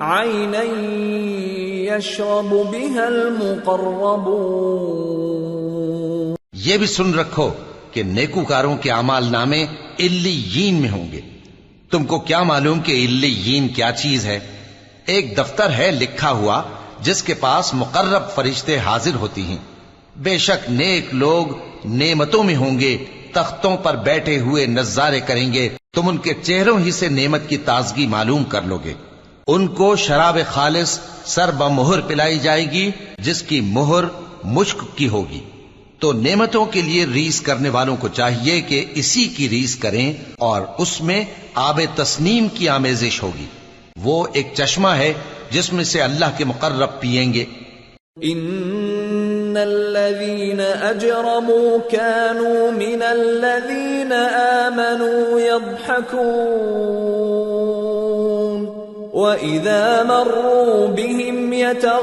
عينا يشرب بها المقربون۔ یہ بھی سن رکھو کہ نیکوکاروں کے اعمال نامے علیین میں ہوں گے۔ تم کو کیا معلوم کہ علیین کیا چیز ہے؟ ایک دفتر ہے لکھا ہوا جس کے پاس مقرب فرشتے حاضر ہوتی ہیں۔ بے شک نیک لوگ نعمتوں میں ہوں گے، تختوں پر بیٹھے ہوئے نظارے کریں گے، تم ان کے چہروں ہی سے نعمت کی تازگی معلوم کر لو گے۔ ان کو شراب خالص سر بمہر پلائی جائے گی جس کی مہر مشک کی ہوگی۔ تو نعمتوں کے لیے ریس کرنے والوں کو چاہیے کہ اسی کی ریس کریں، اور اس میں آب تسنیم کی آمیزش ہوگی۔ وہ ایک چشمہ ہے جس میں سے اللہ کے مقرب پئیں گے۔ ان الذين أجرموا كانوا من الذين آمنوا يضحكون وإذا مروا بهم يتغامزون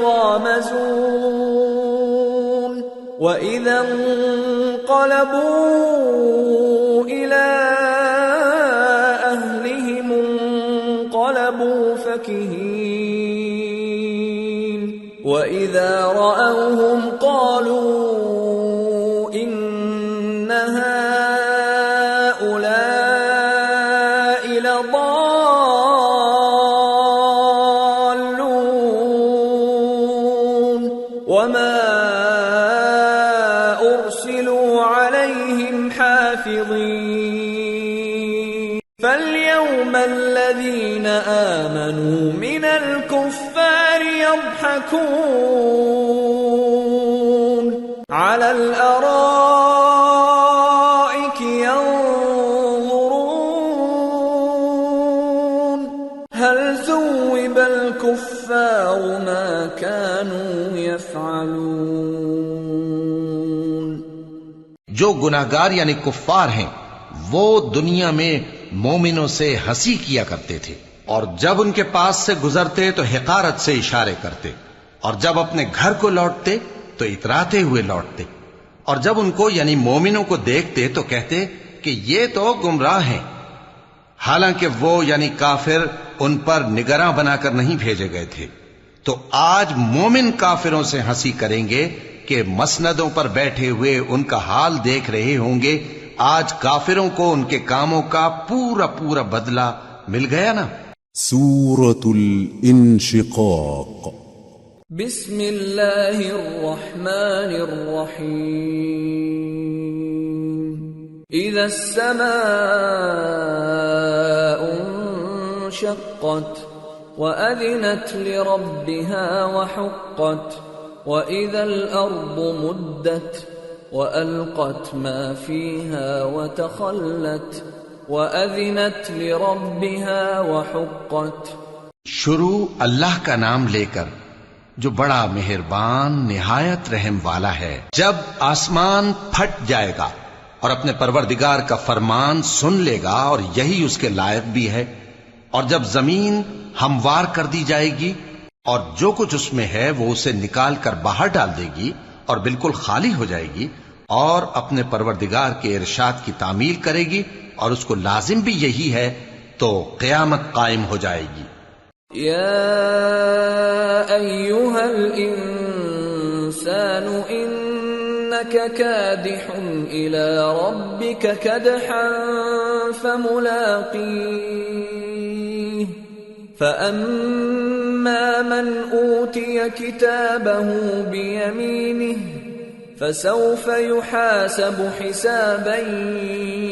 وإذا انقلبوا إلى أهلهم انقلبوا فكهين وإذا رأوهم قالوا إن هؤلاء لضالون وما أرسلوا عليهم حافظين فاليوم الذين آمنوا من الكفار يضحكون على الأرائك ينظرون هل ثوب الكفار ما كانوا يفعلون جو گناہگار یعنی کفار ہیں وہ دنیا میں مومنوں سے ہنسی کیا کرتے تھے، اور جب ان کے پاس سے گزرتے تو حقارت سے اشارے کرتے، اور جب اپنے گھر کو لوٹتے تو اتراتے ہوئے لوٹتے، اور جب ان کو یعنی مومنوں کو دیکھتے تو کہتے کہ یہ تو گمراہ ہیں، حالانکہ وہ یعنی کافر ان پر نگراں بنا کر نہیں بھیجے گئے تھے۔ تو آج مومن کافروں سے ہنسی کریں گے کہ مسندوں پر بیٹھے ہوئے ان کا حال دیکھ رہے ہوں گے۔ آج کافروں کو ان کے کاموں کا پورا پورا بدلہ مل گیا نا۔ سورة الانشقاق بسم اللہ الرحمن الرحیم اذا السماء انشقت وأذنت لربها وحقت وإذا الأرض مدت وألقت ما فيها وتخلت وأذنت لربها وحقت۔ شروع اللہ کا نام لے کر جو بڑا مہربان نہایت رحم والا ہے۔ جب آسمان پھٹ جائے گا اور اپنے پروردگار کا فرمان سن لے گا اور یہی اس کے لائق بھی ہے، اور جب زمین ہموار کر دی جائے گی اور جو کچھ اس میں ہے وہ اسے نکال کر باہر ڈال دے گی اور بالکل خالی ہو جائے گی، اور اپنے پروردگار کے ارشاد کی تعمیل کرے گی اور اس کو لازم بھی یہی ہے، تو قیامت قائم ہو جائے گی۔ یا ایھا الانسان انک کادح الی ربک کدحا فملاقیہ فأما من أوتي كتابه بيمينه فسوف يحاسب حسابا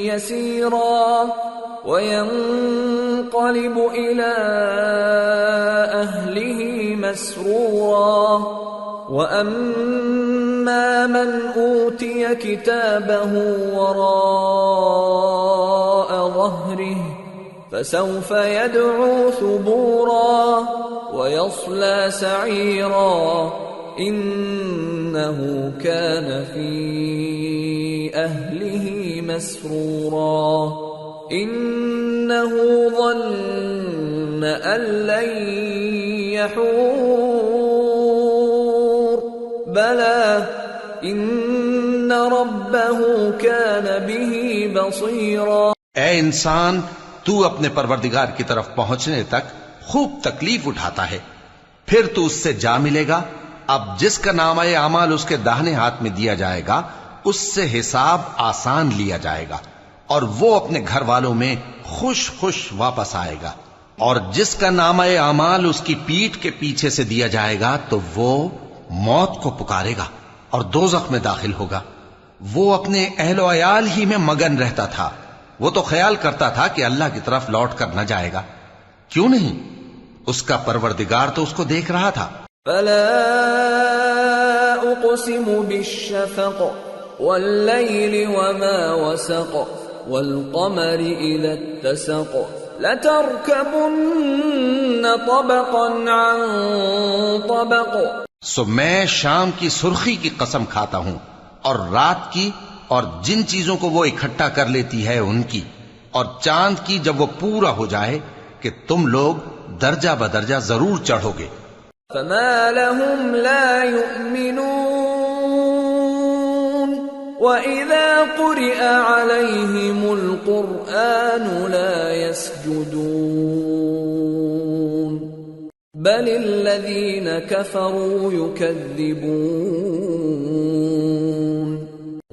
يسيرا وينقلب إلى أهله مسرورا وأما من أوتي كتابه وراء ظهره فسوف يدعو ثبورا ويصلى سعيرا إنه كان في أهله مسرورا إنه ظن أن لن يحور بلى إن ربه كان به بصيرا۔ اے انسان، تو اپنے پروردگار کی طرف پہنچنے تک خوب تکلیف اٹھاتا ہے، پھر تو اس سے جا ملے گا۔ اب جس کا نامہ اعمال اس کے داہنے ہاتھ میں دیا جائے گا اس سے حساب آسان لیا جائے گا، اور وہ اپنے گھر والوں میں خوش خوش واپس آئے گا، اور جس کا نامہ اعمال اس کی پیٹھ کے پیچھے سے دیا جائے گا تو وہ موت کو پکارے گا اور دوزخ میں داخل ہوگا۔ وہ اپنے اہل و عیال ہی میں مگن رہتا تھا، وہ تو خیال کرتا تھا کہ اللہ کی طرف لوٹ کر نہ جائے گا، کیوں نہیں؟ اس کا پروردگار تو اس کو دیکھ رہا تھا۔ فلا اقسم بالشفق والليل وما وسق والقمر اذا اتسق لتركبن طبقا عن طبق سو میں شام کی سرخی کی قسم کھاتا ہوں اور رات کی اور جن چیزوں کو وہ اکٹھا کر لیتی ہے ان کی، اور چاند کی جب وہ پورا ہو جائے کہ تم لوگ درجہ بدرجہ ضرور چڑھو گے۔ فما لهم لا يؤمنون وَإِذَا قُرِئَ عَلَيْهِمُ الْقُرْآنُ لَا يَسْجُدُونَ بَلِ الَّذِينَ كَفَرُوا يُكَذِّبُونَ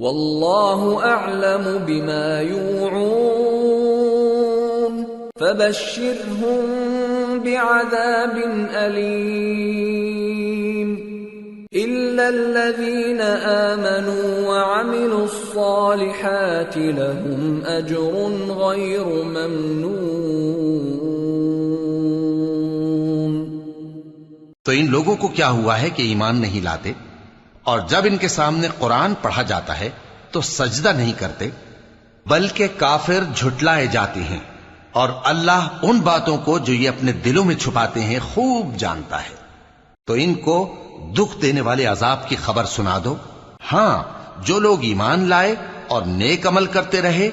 وَاللَّهُ أَعْلَمُ بِمَا يُوعُونَ فَبَشِّرْهُم بِعَذَابٍ أَلِيمٍ إِلَّا الَّذِينَ آمَنُوا وَعَمِلُوا الصَّالِحَاتِ لَهُمْ أَجْرٌ غَيْرُ مَمْنُونٍ۔ تو ان لوگوں کو کیا ہوا ہے کہ ایمان نہیں لاتے، اور جب ان کے سامنے قرآن پڑھا جاتا ہے تو سجدہ نہیں کرتے، بلکہ کافر جھٹلائے جاتے ہیں، اور اللہ ان باتوں کو جو یہ اپنے دلوں میں چھپاتے ہیں خوب جانتا ہے۔ تو ان کو دکھ دینے والے عذاب کی خبر سنا دو۔ ہاں، جو لوگ ایمان لائے اور نیک عمل کرتے رہے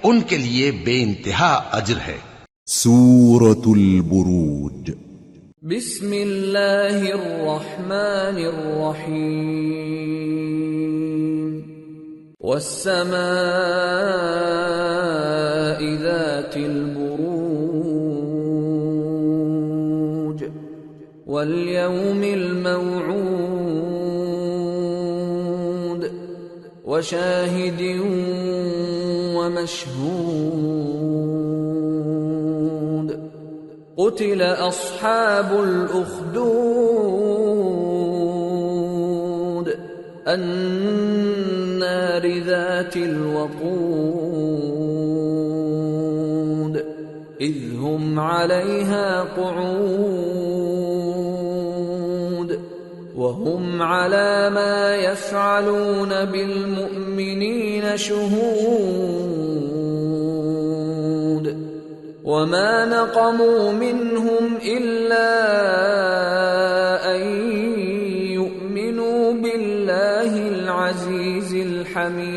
ان کے لیے بے انتہا اجر ہے۔ سورة البروج۔ بسم اللہ الرحمن الرحیم۔ والسماء ذات البروج واليوم الموعود وشاهد ومشهود قتل أصحاب الأخدود النار ذات الوقود إذ هم عليها قعود وهم على ما يفعلون بالمؤمنين شهود وما نقموا منهم إلا أن يؤمنوا بالله العزيز الحميد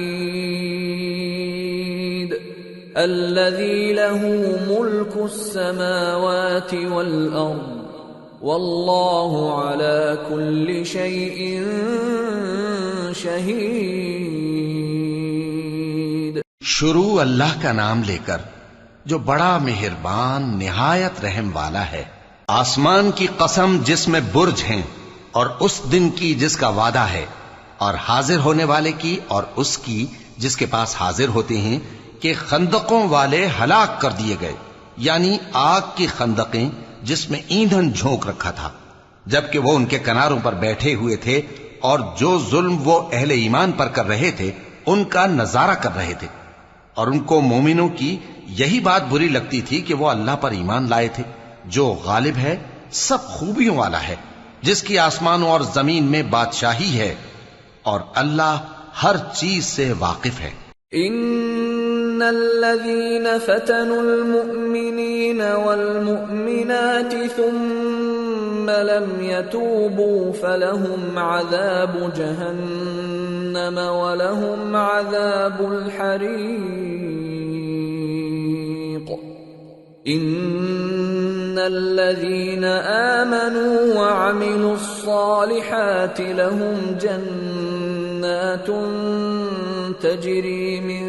الذي له ملك السماوات والأرض واللہ علی کل شیء شہید۔ شروع اللہ کا نام لے کر جو بڑا مہربان نہایت رحم والا ہے۔ آسمان کی قسم جس میں برج ہیں، اور اس دن کی جس کا وعدہ ہے، اور حاضر ہونے والے کی اور اس کی جس کے پاس حاضر ہوتے ہیں، کہ خندقوں والے ہلاک کر دیے گئے، یعنی آگ کی خندقیں جس میں ایندھن جھونک رکھا تھا، جبکہ وہ ان کے کناروں پر بیٹھے ہوئے تھے، اور جو ظلم وہ اہل ایمان پر کر رہے تھے ان کا نظارہ کر رہے تھے، اور ان کو مومنوں کی یہی بات بری لگتی تھی کہ وہ اللہ پر ایمان لائے تھے جو غالب ہے، سب خوبیوں والا ہے، جس کی آسمانوں اور زمین میں بادشاہی ہے، اور اللہ ہر چیز سے واقف ہے۔ ان الذين فتنوا المؤمنين والمؤمنات ثم لم يتوبوا فلهم عذاب جهنم ولهم عذاب الحريق ان الذين آمنوا وعملوا الصالحات لهم جنات تجري من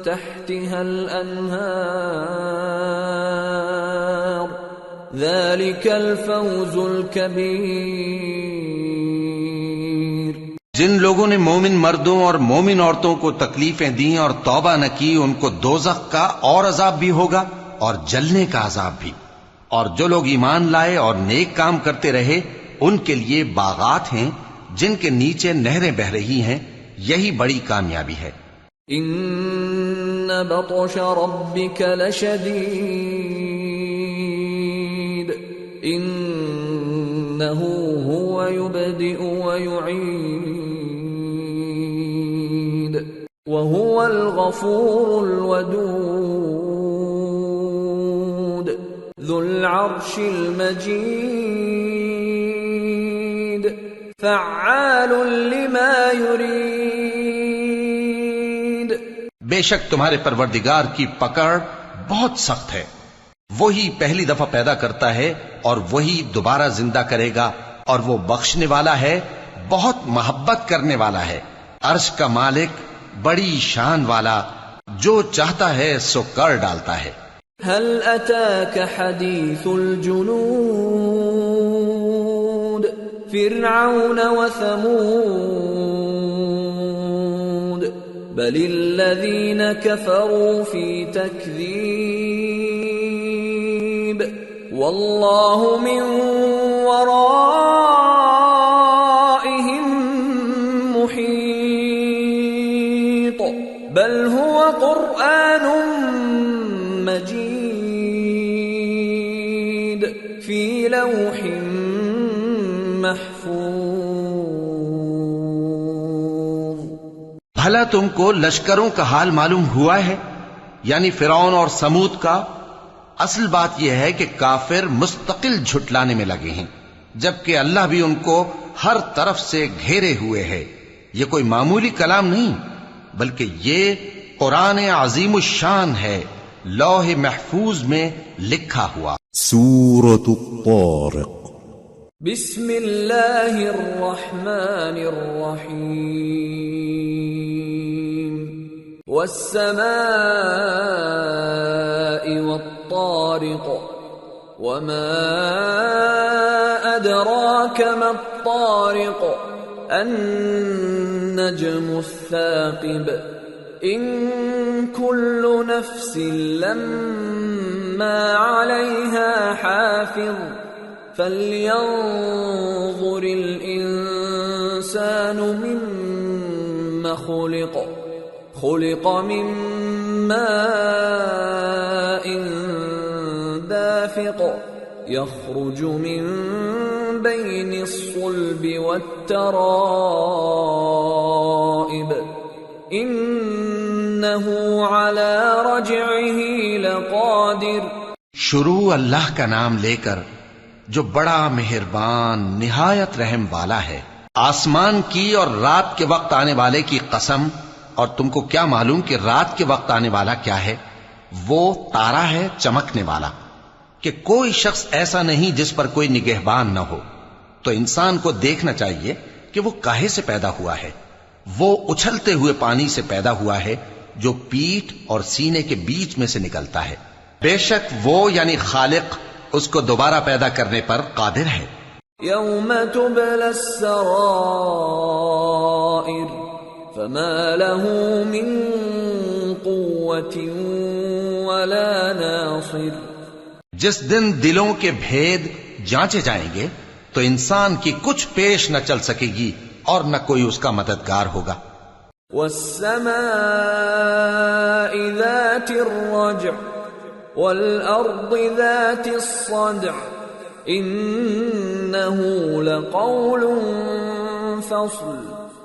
تحتها الأنهار ذلك الفوز الكبير۔ جن لوگوں نے مومن مردوں اور مومن عورتوں کو تکلیفیں دیں اور توبہ نہ کی ان کو دوزخ کا اور عذاب بھی ہوگا اور جلنے کا عذاب بھی، اور جو لوگ ایمان لائے اور نیک کام کرتے رہے ان کے لیے باغات ہیں جن کے نیچے نہریں بہ رہی ہیں، یہی بڑی کامیابی ہے۔ ان بطش ربک لشدید انه هو يبدئ ويعيد وهو الغفور الودود ذو العرش المجيد فعال لما يريد. بے شک تمہارے پروردگار کی پکڑ بہت سخت ہے. وہی پہلی دفعہ پیدا کرتا ہے اور وہی دوبارہ زندہ کرے گا، اور وہ بخشنے والا ہے، بہت محبت کرنے والا ہے. عرش کا مالک، بڑی شان والا، جو چاہتا ہے سو کر ڈالتا ہے. هل أتاك حديث الجنود فرعون وثمود بل الذين كفروا في تكذيب والله من ورائهم محيط بل هو قرآن مجيد في لوح محفوظ. بھلا تم کو لشکروں کا حال معلوم ہوا ہے، یعنی فرعون اور سمود کا؟ اصل بات یہ ہے کہ کافر مستقل جھٹلانے میں لگے ہیں، جبکہ اللہ بھی ان کو ہر طرف سے گھیرے ہوئے ہے. یہ کوئی معمولی کلام نہیں، بلکہ یہ قرآن عظیم الشان ہے، لوح محفوظ میں لکھا ہوا. سورة الطارق. بسم اللہ الرحمن الرحیم. والسماء والطارق وما أدراك ما الطارق النجم الثاقب إن كل نفس لما عليها حافظ فلينظر الإنسان مما خلق من ماء دافق يخرج من بين الصلب والترائب إنه على رجعه لقادر. شروع اللہ کا نام لے کر جو بڑا مہربان نہایت رحم والا ہے. آسمان کی اور رات کے وقت آنے والے کی قسم. اور تم کو کیا معلوم کہ رات کے وقت آنے والا کیا ہے؟ وہ تارا ہے چمکنے والا، کہ کوئی شخص ایسا نہیں جس پر کوئی نگہبان نہ ہو. تو انسان کو دیکھنا چاہیے کہ وہ کاہے سے پیدا ہوا ہے. وہ اچھلتے ہوئے پانی سے پیدا ہوا ہے جو پیٹھ اور سینے کے بیچ میں سے نکلتا ہے. بے شک وہ یعنی خالق اس کو دوبارہ پیدا کرنے پر قادر ہے. یوم تبلی السرائر فما له من قوة ولا ناصر. جس دن دلوں کے بھید جانچے جائیں گے تو انسان کی کچھ پیش نہ چل سکے گی اور نہ کوئی اس کا مددگار ہوگا. والسماء ذات الرجع والأرض ذات الصدع إنه لقول فصل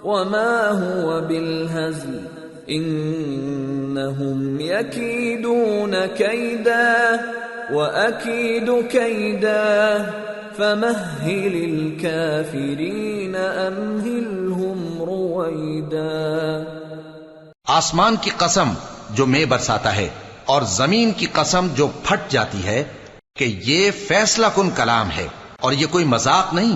وما هو بالهزل إنهم يكيدون كيدا وأكيد كيدا فمهل الكافرين أمهلهم رويدا. آسمان کی قسم جو میں برساتا ہے اور زمین کی قسم جو پھٹ جاتی ہے کہ یہ فیصلہ کن کلام ہے اور یہ کوئی مذاق نہیں.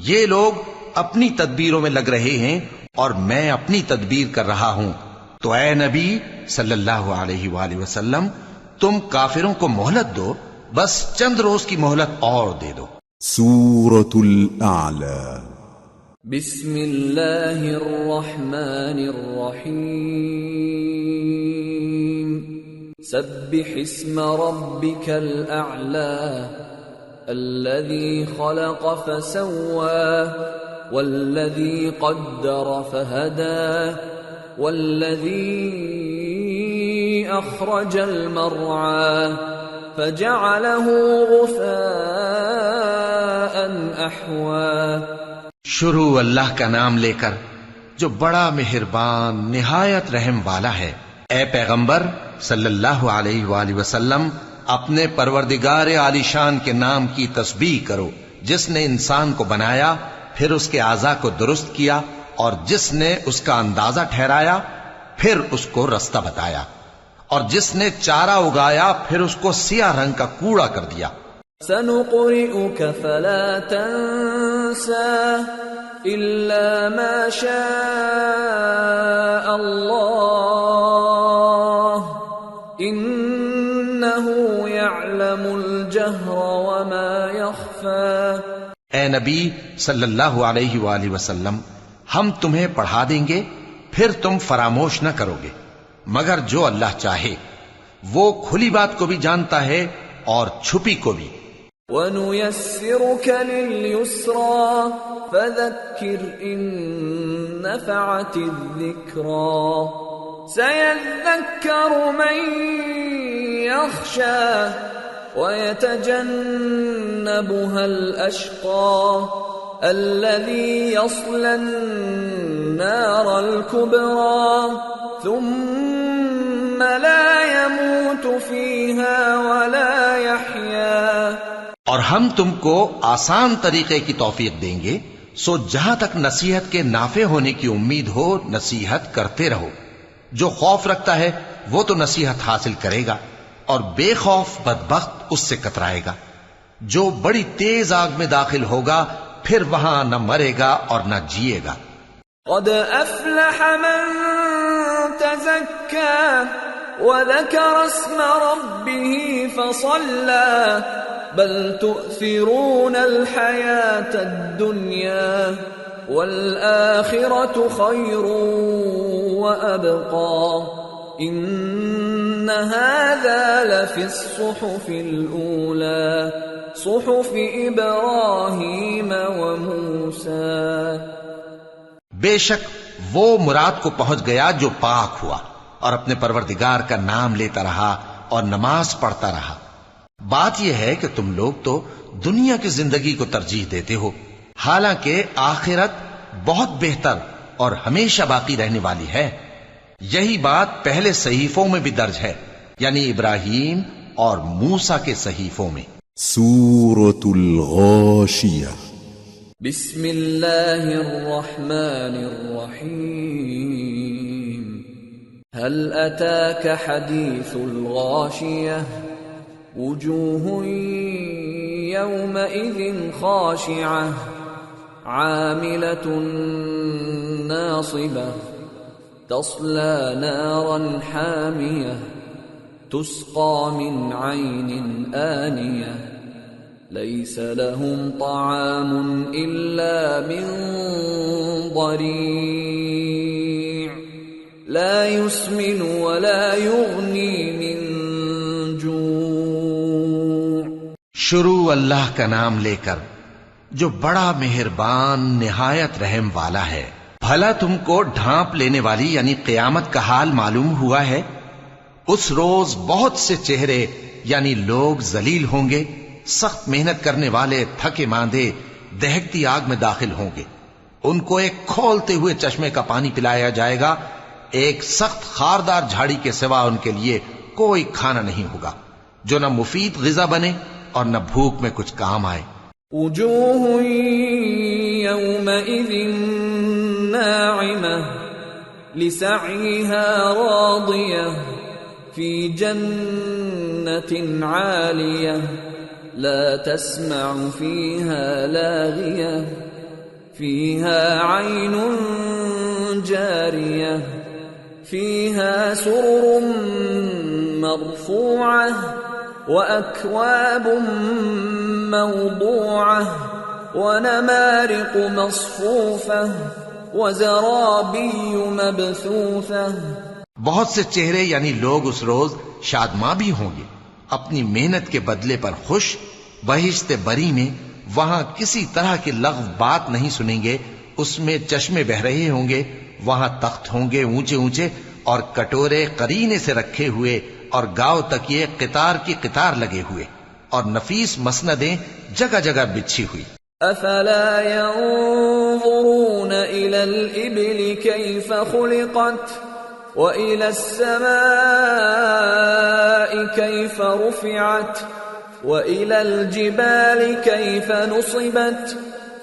یہ لوگ اپنی تدبیروں میں لگ رہے ہیں اور میں اپنی تدبیر کر رہا ہوں. تو اے نبی صلی اللہ علیہ وآلہ وسلم تم کافروں کو مہلت دو، بس چند روز کی مہلت اور دے دو. سورة الأعلى. بسم اللہ الرحمن الرحیم. سبح اسم ربك الأعلى الذي خلق فسوى والذي قدر فهدى والذي أخرج المرعى فجعله غثاء أحوى. شروع اللہ کا نام لے کر جو بڑا مہربان نہایت رحم والا ہے. اے پیغمبر صلی اللہ علیہ وآلہ وسلم اپنے پروردگار عالی شان کے نام کی تسبیح کرو جس نے انسان کو بنایا پھر اس کے اعضاء کو درست کیا، اور جس نے اس کا اندازہ ٹھہرایا پھر اس کو رستہ بتایا، اور جس نے چارہ اگایا پھر اس کو سیاہ رنگ کا کوڑا کر دیا۔ سنقرئك فلا تنسى إلا ما شاء الله إنه يعلم الجهر وما يخفى۔ اے نبی صلی اللہ علیہ وآلہ وسلم، ہم تمہیں پڑھا دیں گے پھر تم فراموش نہ کرو گے، مگر جو اللہ چاہے، وہ کھلی بات کو بھی جانتا ہے اور چھپی کو بھی۔ وَنُيَسِّرُكَ لِلْيُسْرَى فَذَكِّرْ إِن نَّفَعَتِ الذِّكْرَى سَيَذَّكَّرُ مَن يَخْشَى وَيَتَجَنَّبُهَا الْأَشْقَى الَّذِي يَصْلَى النَّارَ الْكُبْرَى ثُمَّ لَا يَمُوتُ فِيهَا وَلَا يَحْيَى۔ اور ہم تم کو آسان طریقے کی توفیق دیں گے، سو جہاں تک نصیحت کے نافع ہونے کی امید ہو نصیحت کرتے رہو۔ جو خوف رکھتا ہے وہ تو نصیحت حاصل کرے گا، اور بے خوف بدبخت اس سے کترائے گا۔ جو بڑی تیز آگ میں داخل ہوگا پھر وہاں نہ مرے گا اور نہ جیے گا۔ قد افلح من تزكى وذكر اسم ربه فصلى بل تؤثرون الحياة الدنيا والآخرة خير وأبقى إن هذا لفي الصحف الأولى صحف إبراهيم وموسى۔ بے شک وہ مراد کو پہنچ گیا جو پاک ہوا اور اپنے پروردگار کا نام لیتا رہا اور نماز پڑھتا رہا۔ بات یہ ہے کہ تم لوگ تو دنیا کی زندگی کو ترجیح دیتے ہو، حالانکہ آخرت بہت بہتر اور ہمیشہ باقی رہنے والی ہے۔ یہی بات پہلے صحیفوں میں بھی درج ہے، یعنی ابراہیم اور موسیٰ کے صحیفوں میں۔ سورة الغاشية بسم اللہ الرحمن الرحیم هل اتاك حدیث الغاشیہ وجوہ یومئذ خاشعہ عاملة ناصبہ تصلى نارا حامیہ تسقى من عین آنیہ ليس لهم طعام إلا من ضريع لا يسمن ولا يغني من جوع۔ شروع اللہ کا نام لے کر جو بڑا مہربان نہایت رحم والا ہے۔ بھلا تم کو ڈھانپ لینے والی یعنی قیامت کا حال معلوم ہوا ہے؟ اس روز بہت سے چہرے یعنی لوگ ذلیل ہوں گے، سخت محنت کرنے والے تھکے ماندے دہکتی آگ میں داخل ہوں گے۔ ان کو ایک کھولتے ہوئے چشمے کا پانی پلایا جائے گا، ایک سخت خاردار جھاڑی کے سوا ان کے لیے کوئی کھانا نہیں ہوگا جو نہ مفید غذا بنے اور نہ بھوک میں کچھ کام آئے۔ وجوہ یومئذ ناعمہ لسعیہا راضیہ فی جنت عالیہ لا تسمع فيها لاغية فيها عين جارية فيها سرر مرفوعة وأكواب موضوعة ونمارق مصفوفة وزرابي مبثوثة۔ بہت سے چہرے یعنی لوگ اس روز شادماں بھی ہوں گے، اپنی محنت کے بدلے پر خوش، بہشت بری میں وہاں کسی طرح کی لغو بات نہیں سنیں گے، اس میں چشمے بہ رہے ہوں گے، وہاں تخت ہوں گے اونچے اونچے اور کٹورے قرینے سے رکھے ہوئے اور گاؤ تک یہ قطار کی قطار لگے ہوئے اور نفیس مسندیں جگہ جگہ بچھی ہوئی۔ افلا ينظرون الى الابل كيف خلقت وإلى السماء كيف رفعت وإلى الجبال كيف نصبت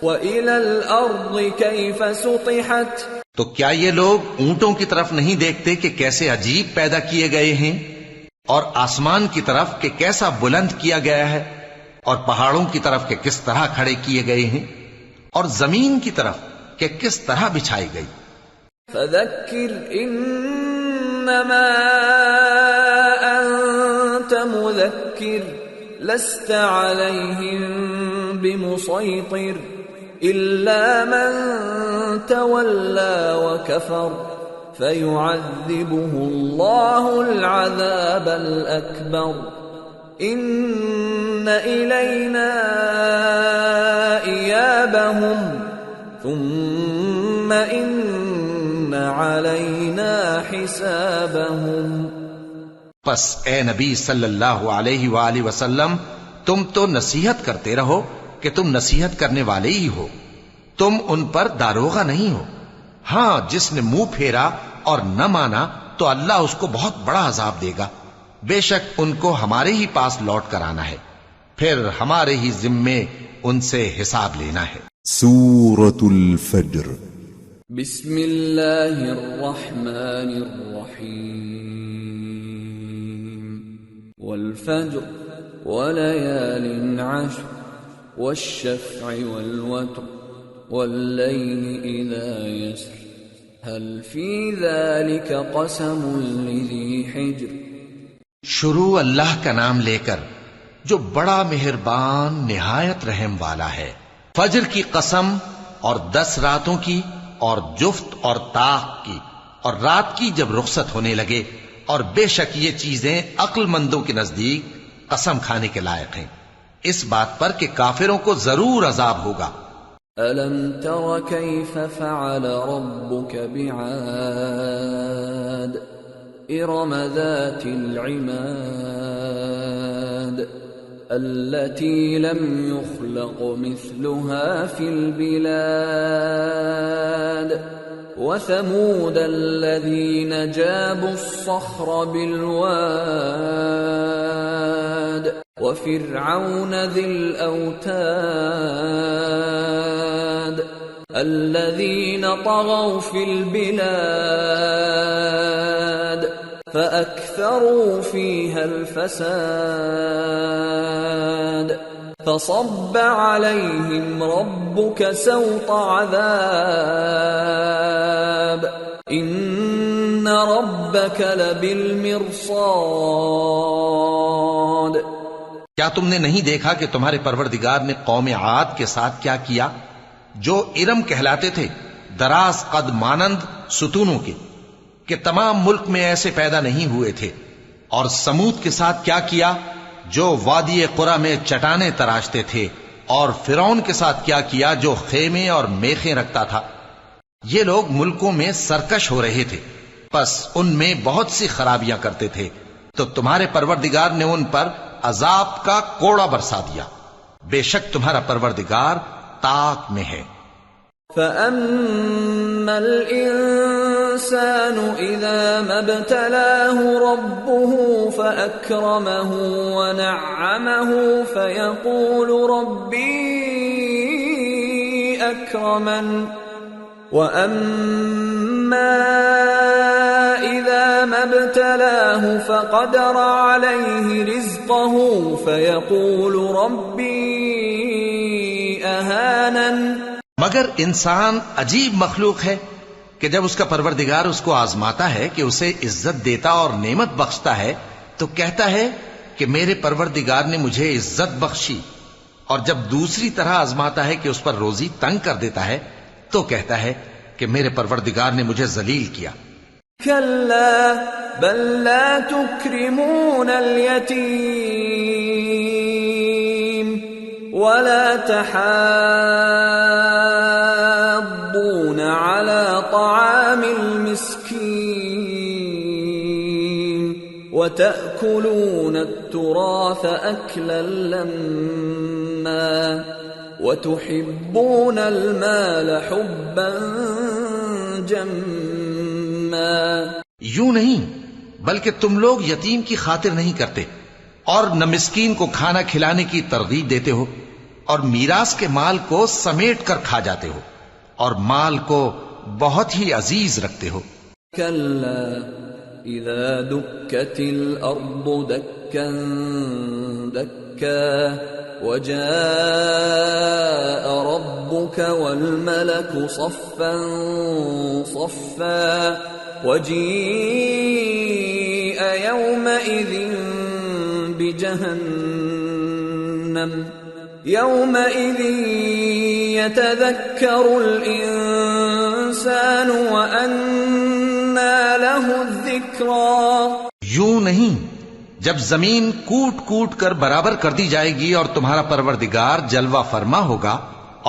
وَإِلَى الْأَرْضِ كَيْفَ سُطِحَتْ تو کیا یہ لوگ اونٹوں کی طرف نہیں دیکھتے کہ کیسے عجیب پیدا کیے گئے ہیں، اور آسمان کی طرف کہ کیسا بلند کیا گیا ہے، اور پہاڑوں کی طرف کہ کس طرح کھڑے کیے گئے ہیں، اور زمین کی طرف کہ کس طرح بچھائی گئی۔ فَذَكِّرْ إِنَّمَا أَنْتَ مُذَكِّرٌ لَسْتَ عَلَيْهِمْ بِمُصَيْطِرٍ إِلَّا مَنْ تَوَلَّى وَكَفَرَ فَيُعَذِّبُهُ اللَّهُ الْعَذَابَ الْأَكْبَرَ إِنَّ إِلَيْنَا إِيَابَهُمْ ثُمَّ إِنَّ عَلَيْنَا حِسَابَهُمْ۔ پس اے نبی صلی اللہ علیہ وآلہ وسلم، تم تو نصیحت کرتے رہو کہ تم نصیحت کرنے والے ہی ہو، تم ان پر داروغہ نہیں ہو۔ ہاں، جس نے منہ پھیرا اور نہ مانا تو اللہ اس کو بہت بڑا عذاب دے گا۔ بے شک ان کو ہمارے ہی پاس لوٹ کر آنا ہے، پھر ہمارے ہی ذمے ان سے حساب لینا ہے۔ سورة الفجر۔ بسم اللہ الرحمن الرحیم۔ والفجر وليال عشر والشفع والوتر والليل إذا يسر هل في ذلك قسم لذي حجر۔ شروع اللہ کا نام لے کر جو بڑا مہربان نہایت رحم والا ہے۔ فجر کی قسم، اور 10 راتوں کی، اور جفت اور طاق کی، اور رات کی جب رخصت ہونے لگے، اور بے شک یہ چیزیں عقل مندوں کے نزدیک قسم کھانے کے لائق ہیں، اس بات پر کہ کافروں کو ضرور عذاب ہوگا۔ أَلَمْ تَرَ كَيْفَ فَعَلَ رَبُّكَ بِعَادٍ إِرَمَ ذَاتِ الْعِمَادِ الَّتِي لَمْ يُخْلَقْ مِثْلُهَا فِي الْبِلَادِ وَثَمُودَ الَّذِينَ جَابُوا الصَّخْرَ بِالْوَادِ وَفِرْعَوْنَ ذِي الْأَوْتَادِ الَّذِينَ طَغَوْا فِي الْبِلَادِ فَأَكْثَرُوا فِيهَا الْفَسَادَ فَصَبَّ عَلَيْهِمْ رَبُّكَ سَوْطَ عَذَابٍ إِنَّ رَبَّكَ لَبِالْمِرْصَادِ۔ کیا تم نے نہیں دیکھا کہ تمہارے پروردگار نے قوم عاد کے ساتھ کیا کیا، جو ارم کہلاتے تھے، دراز قد مانند ستونوں کے، کہ تمام ملک میں ایسے پیدا نہیں ہوئے تھے، اور سمود کے ساتھ کیا کیا، جو وادی قرا میں چٹانیں تراشتے تھے، اور فرعون کے ساتھ کیا کیا، جو خیمے اور میخیں رکھتا تھا۔ یہ لوگ ملکوں میں سرکش ہو رہے تھے، پس ان میں بہت سی خرابیاں کرتے تھے، تو تمہارے پروردگار نے ان پر عذاب کا کوڑا برسا دیا۔ بے شک تمہارا پروردگار طاق میں ہے۔ فَأَمَّا الْإِنسَانُ إِذَا مَا ابْتَلَاهُ رَبُّهُ فَأَكْرَمَهُ وَنَعَّمَهُ فَيَقُولُ رَبِّي أَكْرَمَنِ وَأَمَّا إِذَا مَا ابْتَلَاهُ فَقَدَرَ عَلَيْهِ رِزْقَهُ فَيَقُولُ رَبِّي أَهَانَنِ۔ مگر انسان عجیب مخلوق ہے کہ جب اس کا پروردگار اس کو آزماتا ہے کہ اسے عزت دیتا اور نعمت بخشتا ہے تو کہتا ہے کہ میرے پروردگار نے مجھے عزت بخشی، اور جب دوسری طرح آزماتا ہے کہ اس پر روزی تنگ کر دیتا ہے تو کہتا ہے کہ میرے پروردگار نے مجھے ذلیل کیا۔ كلا بل لا تكرمون اليتيم ولا تحاضون على طعام المسكين وتأكلون التراث أكلا لما وتحبون المال حبا جما۔ یوں نہیں بلکہ تم لوگ یتیم کی خاطر نہیں کرتے اور نہ مسکین کو کھانا کھلانے کی ترغیب دیتے ہو، اور میراث کے مال کو سمیٹ کر کھا جاتے ہو اور مال کو بہت ہی عزیز رکھتے ہو. كلا إذا دكت الأرض دكا دكا وجاء ربك والملك صفا صفا وجيء يومئذ بجهنم يومئذ يتذكر الإنسان وأنى له الذكرى. یوں نہیں، جب زمین کوٹ کوٹ کر برابر کر دی جائے گی اور تمہارا پروردگار جلوہ فرما ہوگا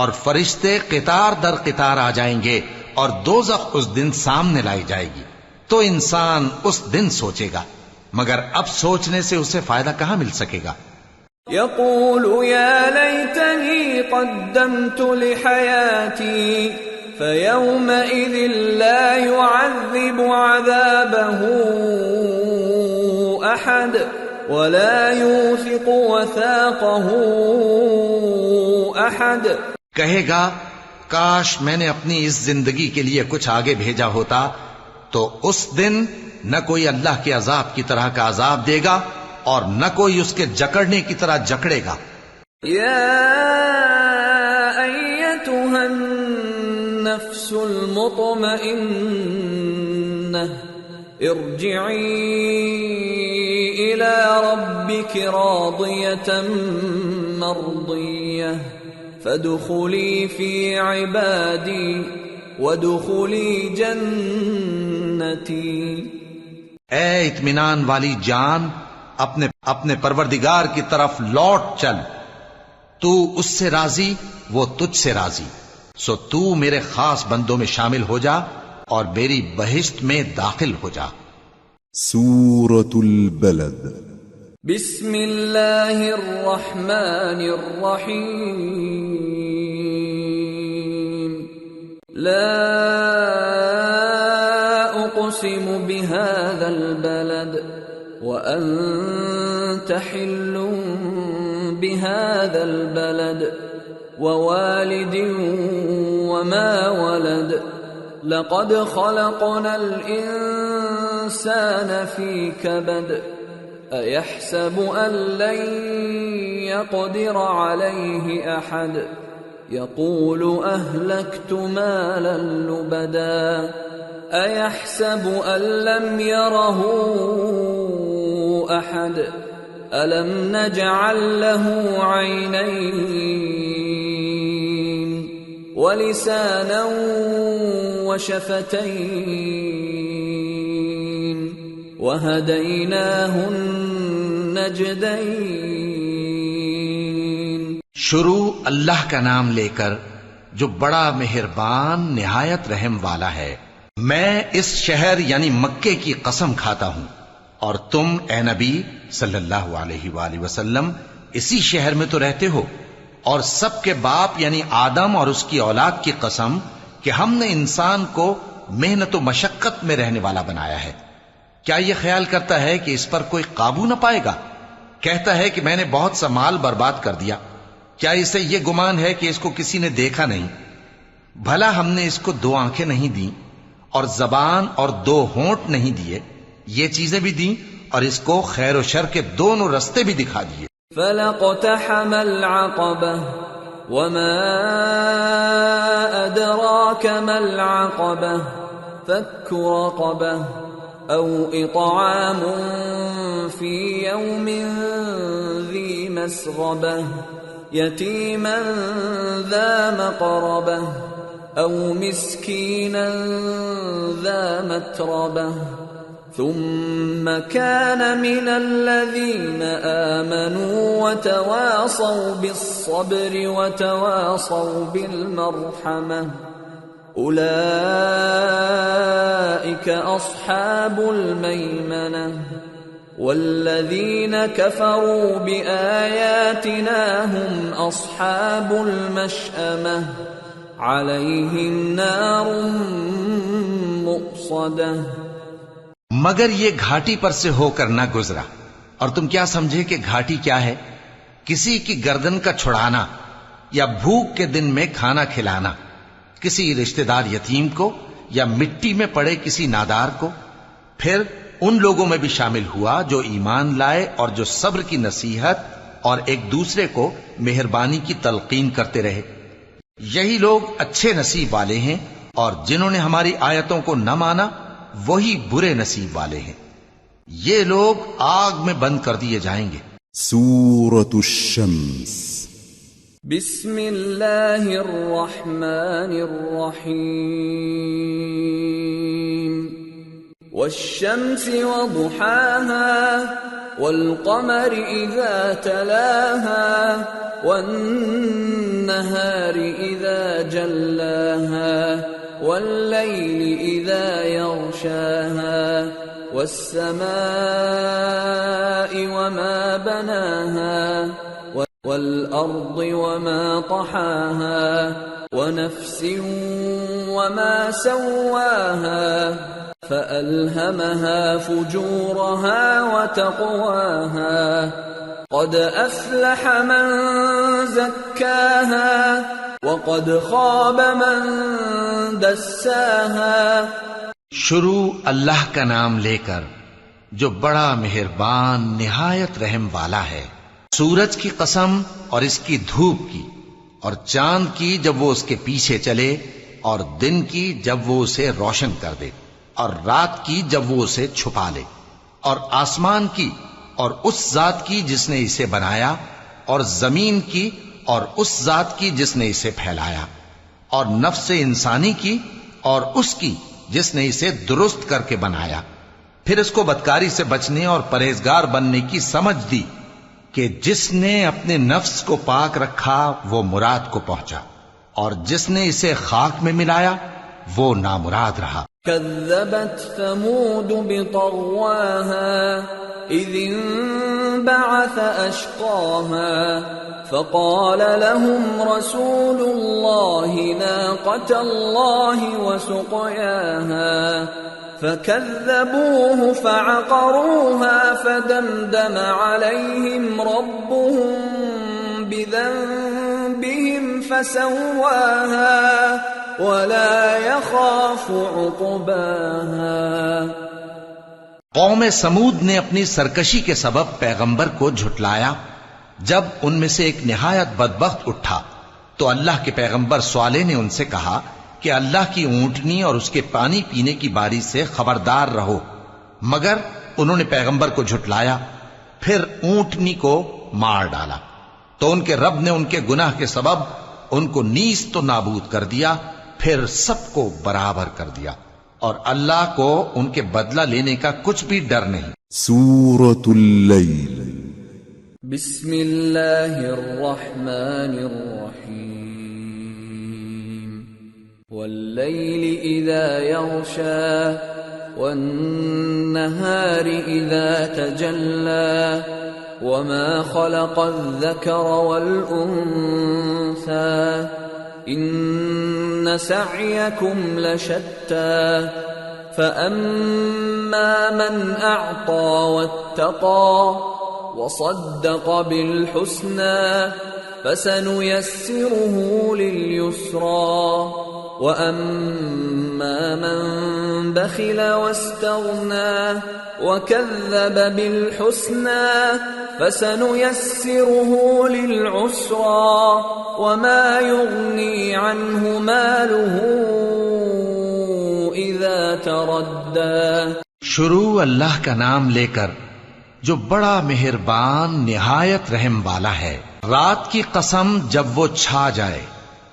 اور فرشتے قطار در قطار آ جائیں گے اور دوزخ اس دن سامنے لائی جائے گی، تو انسان اس دن سوچے گا، مگر اب سوچنے سے اسے فائدہ کہاں مل سکے گا. يقول يا ليتني قدمت لحياتي فيومئذ لا يعذب عذابه أحد ولا يوثق وثاقه أحد. کہے گا کاش میں نے اپنی اس زندگی کے لیے کچھ آگے بھیجا ہوتا تو اس دن نہ کوئی اللہ کے عذاب کی طرح کا عذاب دے گا اور نہ کوئی اس کے جکڑنے کی طرح جکڑے گا. يا أيتها النفس المطمئنة ارجعي إلى ربك راضية مرضية فادخلي في عبادي وادخلي جنتي. اے اطمینان والی جان، اپنے پروردگار کی طرف لوٹ چل، تو اس سے راضی، وہ تجھ سے راضی، سو تو میرے خاص بندوں میں شامل ہو جا اور میری بہشت میں داخل ہو جا. سورة البلد. بسم اللہ الرحمن الرحیم. لا اقسم بهذا البلد وأنت حل بهذا البلد ووالد وما ولد لقد خلقنا الإنسان في كبد أيحسب أن لن يقدر عليه أحد يقول أهلكت مالا لبدا أيحسب أن لم يره أحد ألم نجعل له عينين ولسانا وشفتين وهديناه النجدين. شروع اللہ کا نام لے کر جو بڑا مہربان نہایت رحم والا ہے. میں اس شہر یعنی مکے کی قسم کھاتا ہوں اور تم اے نبی صلی اللہ علیہ وآلہ وسلم اسی شہر میں تو رہتے ہو، اور سب کے باپ یعنی آدم اور اس کی اولاد کی قسم کہ ہم نے انسان کو محنت و مشقت میں رہنے والا بنایا ہے. کیا یہ خیال کرتا ہے کہ اس پر کوئی قابو نہ پائے گا؟ کہتا ہے کہ میں نے بہت سا مال برباد کر دیا. کیا اسے یہ گمان ہے کہ اس کو کسی نے دیکھا نہیں؟ بھلا ہم نے اس کو 2 آنکھیں نہیں دیں اور زبان اور 2 ہونٹ نہیں دیے؟ یہ چیزیں بھی دیں اور اس کو خیر و شر کے دونوں رستے بھی دکھا دیے. فَلَقْتَحَمَ الْعَقَبَةَ وَمَا أَدْرَاكَ مَا الْعَقَبَةُ فَكُّ رَقَبَةٍ أَوْ إِطْعَامٌ فِي يَوْمٍ ذِي مَسْغَبَةٍ يَتِيمًا ذَا مَقْرَبَةٍ أَوْ مِسْكِينًا ذَا مَتْرَبَةٍ ثم كان من الذين آمنوا وتواصوا بالصبر وتواصوا بالمرحمة أولئك أصحاب الميمنة والذين كفروا بآياتنا هم أصحاب المشأمة عليهم نار مؤصدة. مگر یہ گھاٹی پر سے ہو کر نہ گزرا، اور تم کیا سمجھے کہ گھاٹی کیا ہے؟ کسی کی گردن کا چھڑانا یا بھوک کے دن میں کھانا کھلانا کسی رشتہ دار یتیم کو یا مٹی میں پڑے کسی نادار کو. پھر ان لوگوں میں بھی شامل ہوا جو ایمان لائے اور جو صبر کی نصیحت اور ایک دوسرے کو مہربانی کی تلقین کرتے رہے. یہی لوگ اچھے نصیب والے ہیں، اور جنہوں نے ہماری آیتوں کو نہ مانا وہی برے نصیب والے ہیں. یہ لوگ آگ میں بند کر دیے جائیں گے. سورة الشمس. بسم اللہ الرحمن الرحیم. والشمس وضحاها والقمر اذا تلاها والنهار اذا جلاها والليل اذا يغشاها والسماء وما بناها والأرض وما طحاها ونفس وما سواها فألهمها فجورها وتقواها قد أفلح من زكاها وقد خاب من دساها. شروع اللہ کا نام لے کر جو بڑا مہربان نہایت رحم والا ہے. سورج کی قسم اور اس کی دھوپ کی، اور چاند کی جب وہ اس کے پیچھے چلے، اور دن کی جب وہ اسے روشن کر دے، اور رات کی جب وہ اسے چھپا لے، اور آسمان کی اور اس ذات کی جس نے اسے بنایا، اور زمین کی اور اس ذات کی جس نے اسے پھیلایا، اور نفس انسانی کی اور اس کی جس نے اسے درست کر کے بنایا. پھر اس کو بدکاری سے بچنے اور پرہیزگار بننے کی سمجھ دی کہ جس نے اپنے نفس کو پاک رکھا وہ مراد کو پہنچا، اور جس نے اسے خاک میں ملایا وہ نامراد رہا. كذبت ثمود بطغواها إذ انبعث أشقاها فقال لهم رسول الله ناقة الله وسقياها فكذبوه فعقروها فدمدم عليهم ربهم بذنبهم فسواها ولا يخاف عقباها. قوم سمود نے اپنی سرکشی کے سبب پیغمبر کو جھٹلایا. جب ان میں سے ایک نہایت بدبخت اٹھا تو اللہ کے پیغمبر صالح نے ان سے کہا کہ اللہ کی اونٹنی اور اس کے پانی پینے کی باری سے خبردار رہو. مگر انہوں نے پیغمبر کو جھٹلایا، پھر اونٹنی کو مار ڈالا. تو ان کے رب نے ان کے گناہ کے سبب ان کو نیست و نابود کر دیا، پھر سب کو برابر کر دیا، اور اللہ کو ان کے بدلہ لینے کا کچھ بھی ڈر نہیں. سورة اللیل. بسم اللہ الرحمن الرحیم. واللیل اذا یغشا والنہار اذا تجلا وما خلق الذکر والانثى ان سعیکم لشتی فاما من اعطى واتقى وصدق بالحسنى فسنيسره لليسرى وأما من بخل واستغنى وكذب بالحسنى فسنيسره للعسرى وما يغني عنه ماله إذا تردى. شروع اللہ کا نام لے کر جو بڑا مہربان نہایت رحم والا ہے. رات کی قسم جب وہ چھا جائے،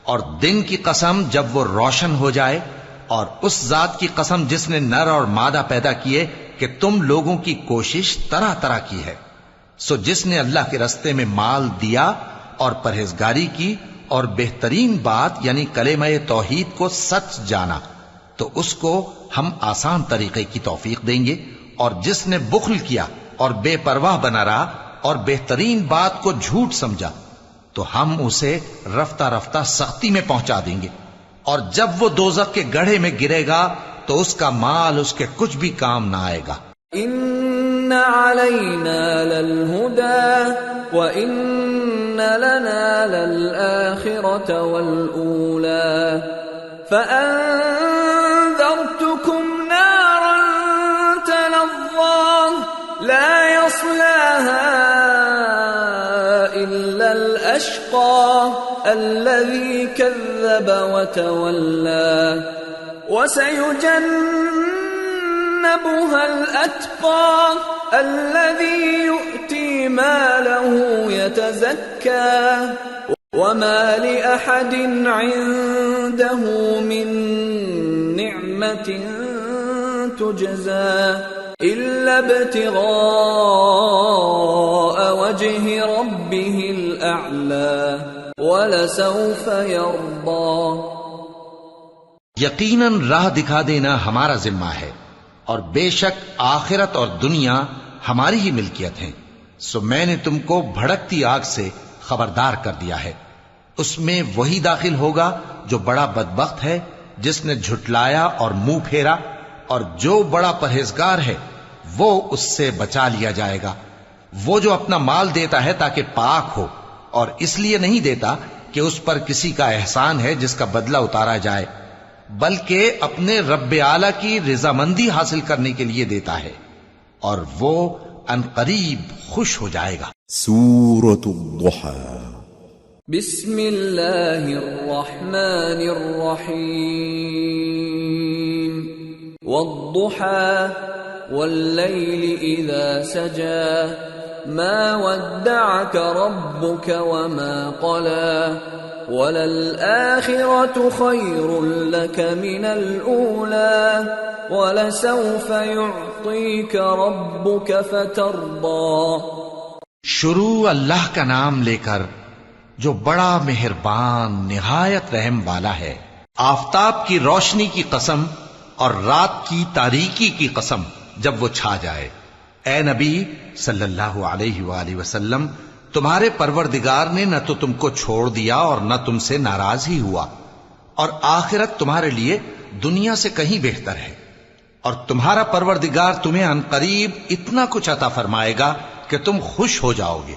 اور دن کی قسم جب وہ روشن ہو جائے، اور اس ذات کی قسم جس نے نر اور مادہ پیدا کیے کہ تم لوگوں کی کوشش طرح طرح کی ہے. سو جس نے اللہ کے رستے میں مال دیا اور پرہیزگاری کی اور بہترین بات یعنی کلمہ توحید کو سچ جانا تو اس کو ہم آسان طریقے کی توفیق دیں گے، اور جس نے بخل کیا اور بے پرواہ بنا رہا اور بہترین بات کو جھوٹ سمجھا تو ہم اسے رفتہ رفتہ سختی میں پہنچا دیں گے. اور جب وہ دوزخ کے گڑھے میں گرے گا تو اس کا مال اس کے کچھ بھی کام نہ آئے گا. ان علينا للهدى وإن لنا للآخرة والأولى فأنذرتكم نارا تلظى لا يصلاها إلا الأشقى الذي كذب وتولى وسيجنبها الأتقى الذي يؤتي ماله يتزكى وما لأحد عنده من نعمة تجزى إلا ابتغاء وجه ربه الأعلى ولسوف يرضى. یقیناً راہ دکھا دینا ہمارا ذمہ ہے اور بے شک آخرت اور دنیا ہماری ہی ملکیت ہیں. سو میں نے تم کو بھڑکتی آگ سے خبردار کر دیا ہے. اس میں وہی داخل ہوگا جو بڑا بدبخت ہے جس نے جھٹلایا اور منہ پھیرا، اور جو بڑا پرہیزگار ہے وہ اس سے بچا لیا جائے گا. وہ جو اپنا مال دیتا ہے تاکہ پاک ہو، اور اس لیے نہیں دیتا کہ اس پر کسی کا احسان ہے جس کا بدلہ اتارا جائے، بلکہ اپنے رب اعلی کی رضامندی حاصل کرنے کے لیے دیتا ہے، اور وہ عنقریب خوش ہو جائے گا. سورة الضحى. بسم اللہ الرحمن الرحیم. والضحى واللیل اذا سجى ما ودعك ربك وما قلى وَلَلْآخِرَةُ خَيْرٌ لَكَ مِنَ الْأُولَى وَلَسَوْفَ يُعْطِيكَ رَبُّكَ فَتَرْضَى. شروع اللہ کا نام لے کر جو بڑا مہربان نہایت رحم والا ہے. آفتاب کی روشنی کی قسم اور رات کی تاریکی کی قسم جب وہ چھا جائے. اے نبی صلی اللہ علیہ وآلہ وسلم، تمہارے پروردگار نے نہ تو تم کو چھوڑ دیا اور نہ تم سے ناراض ہی ہوا، اور آخرت تمہارے لیے دنیا سے کہیں بہتر ہے، اور تمہارا پروردگار تمہیں عنقریب اتنا کچھ عطا فرمائے گا کہ تم خوش ہو جاؤ گے.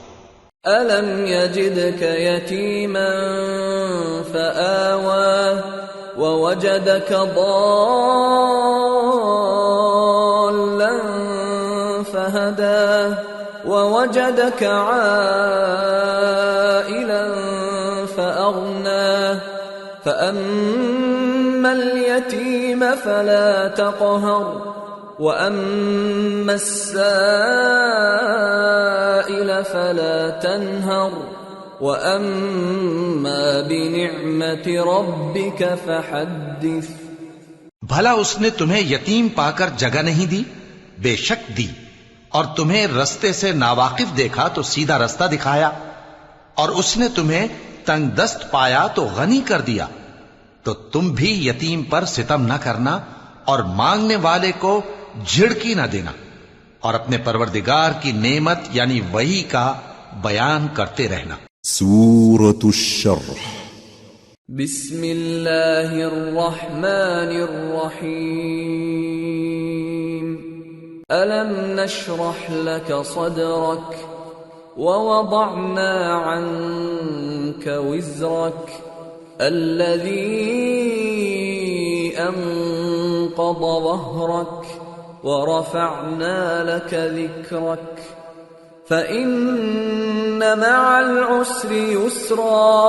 أَلَمْ يَجِدْكَ يَتِيمًا فَآوَى وَوَجَدَكَ ضَالًّا فَهَدَى وَوَجَدَكَ عَائِلًا فَأَغْنَى فَأَمَّا الْيَتِيمَ فَلَا تَقْهَرْ وَأَمَّا السَّائِلَ فَلَا تَنْهَرْ وَأَمَّا بِنِعْمَةِ رَبِّكَ فَحَدِّثْ. بھلا اس نے تمہیں یتیم پا کر جگہ نہیں دی؟ بے شک دی. اور تمہیں رستے سے ناواقف دیکھا تو سیدھا رستہ دکھایا، اور اس نے تمہیں تنگ دست پایا تو غنی کر دیا. تو تم بھی یتیم پر ستم نہ کرنا اور مانگنے والے کو جھڑکی نہ دینا، اور اپنے پروردگار کی نعمت یعنی وحی کا بیان کرتے رہنا. سورة الشرح. بسم اللہ الرحمن الرحیم. أَلَمْ نَشْرَحْ لَكَ صَدْرَكَ وَوَضَعْنَا عَنْكَ وِزْرَكَ الَّذِي أَنْقَضَ ظَهْرَكَ وَرَفَعْنَا لَكَ ذِكْرَكَ فَإِنَّ مَعَ الْعُسْرِ يُسْرًا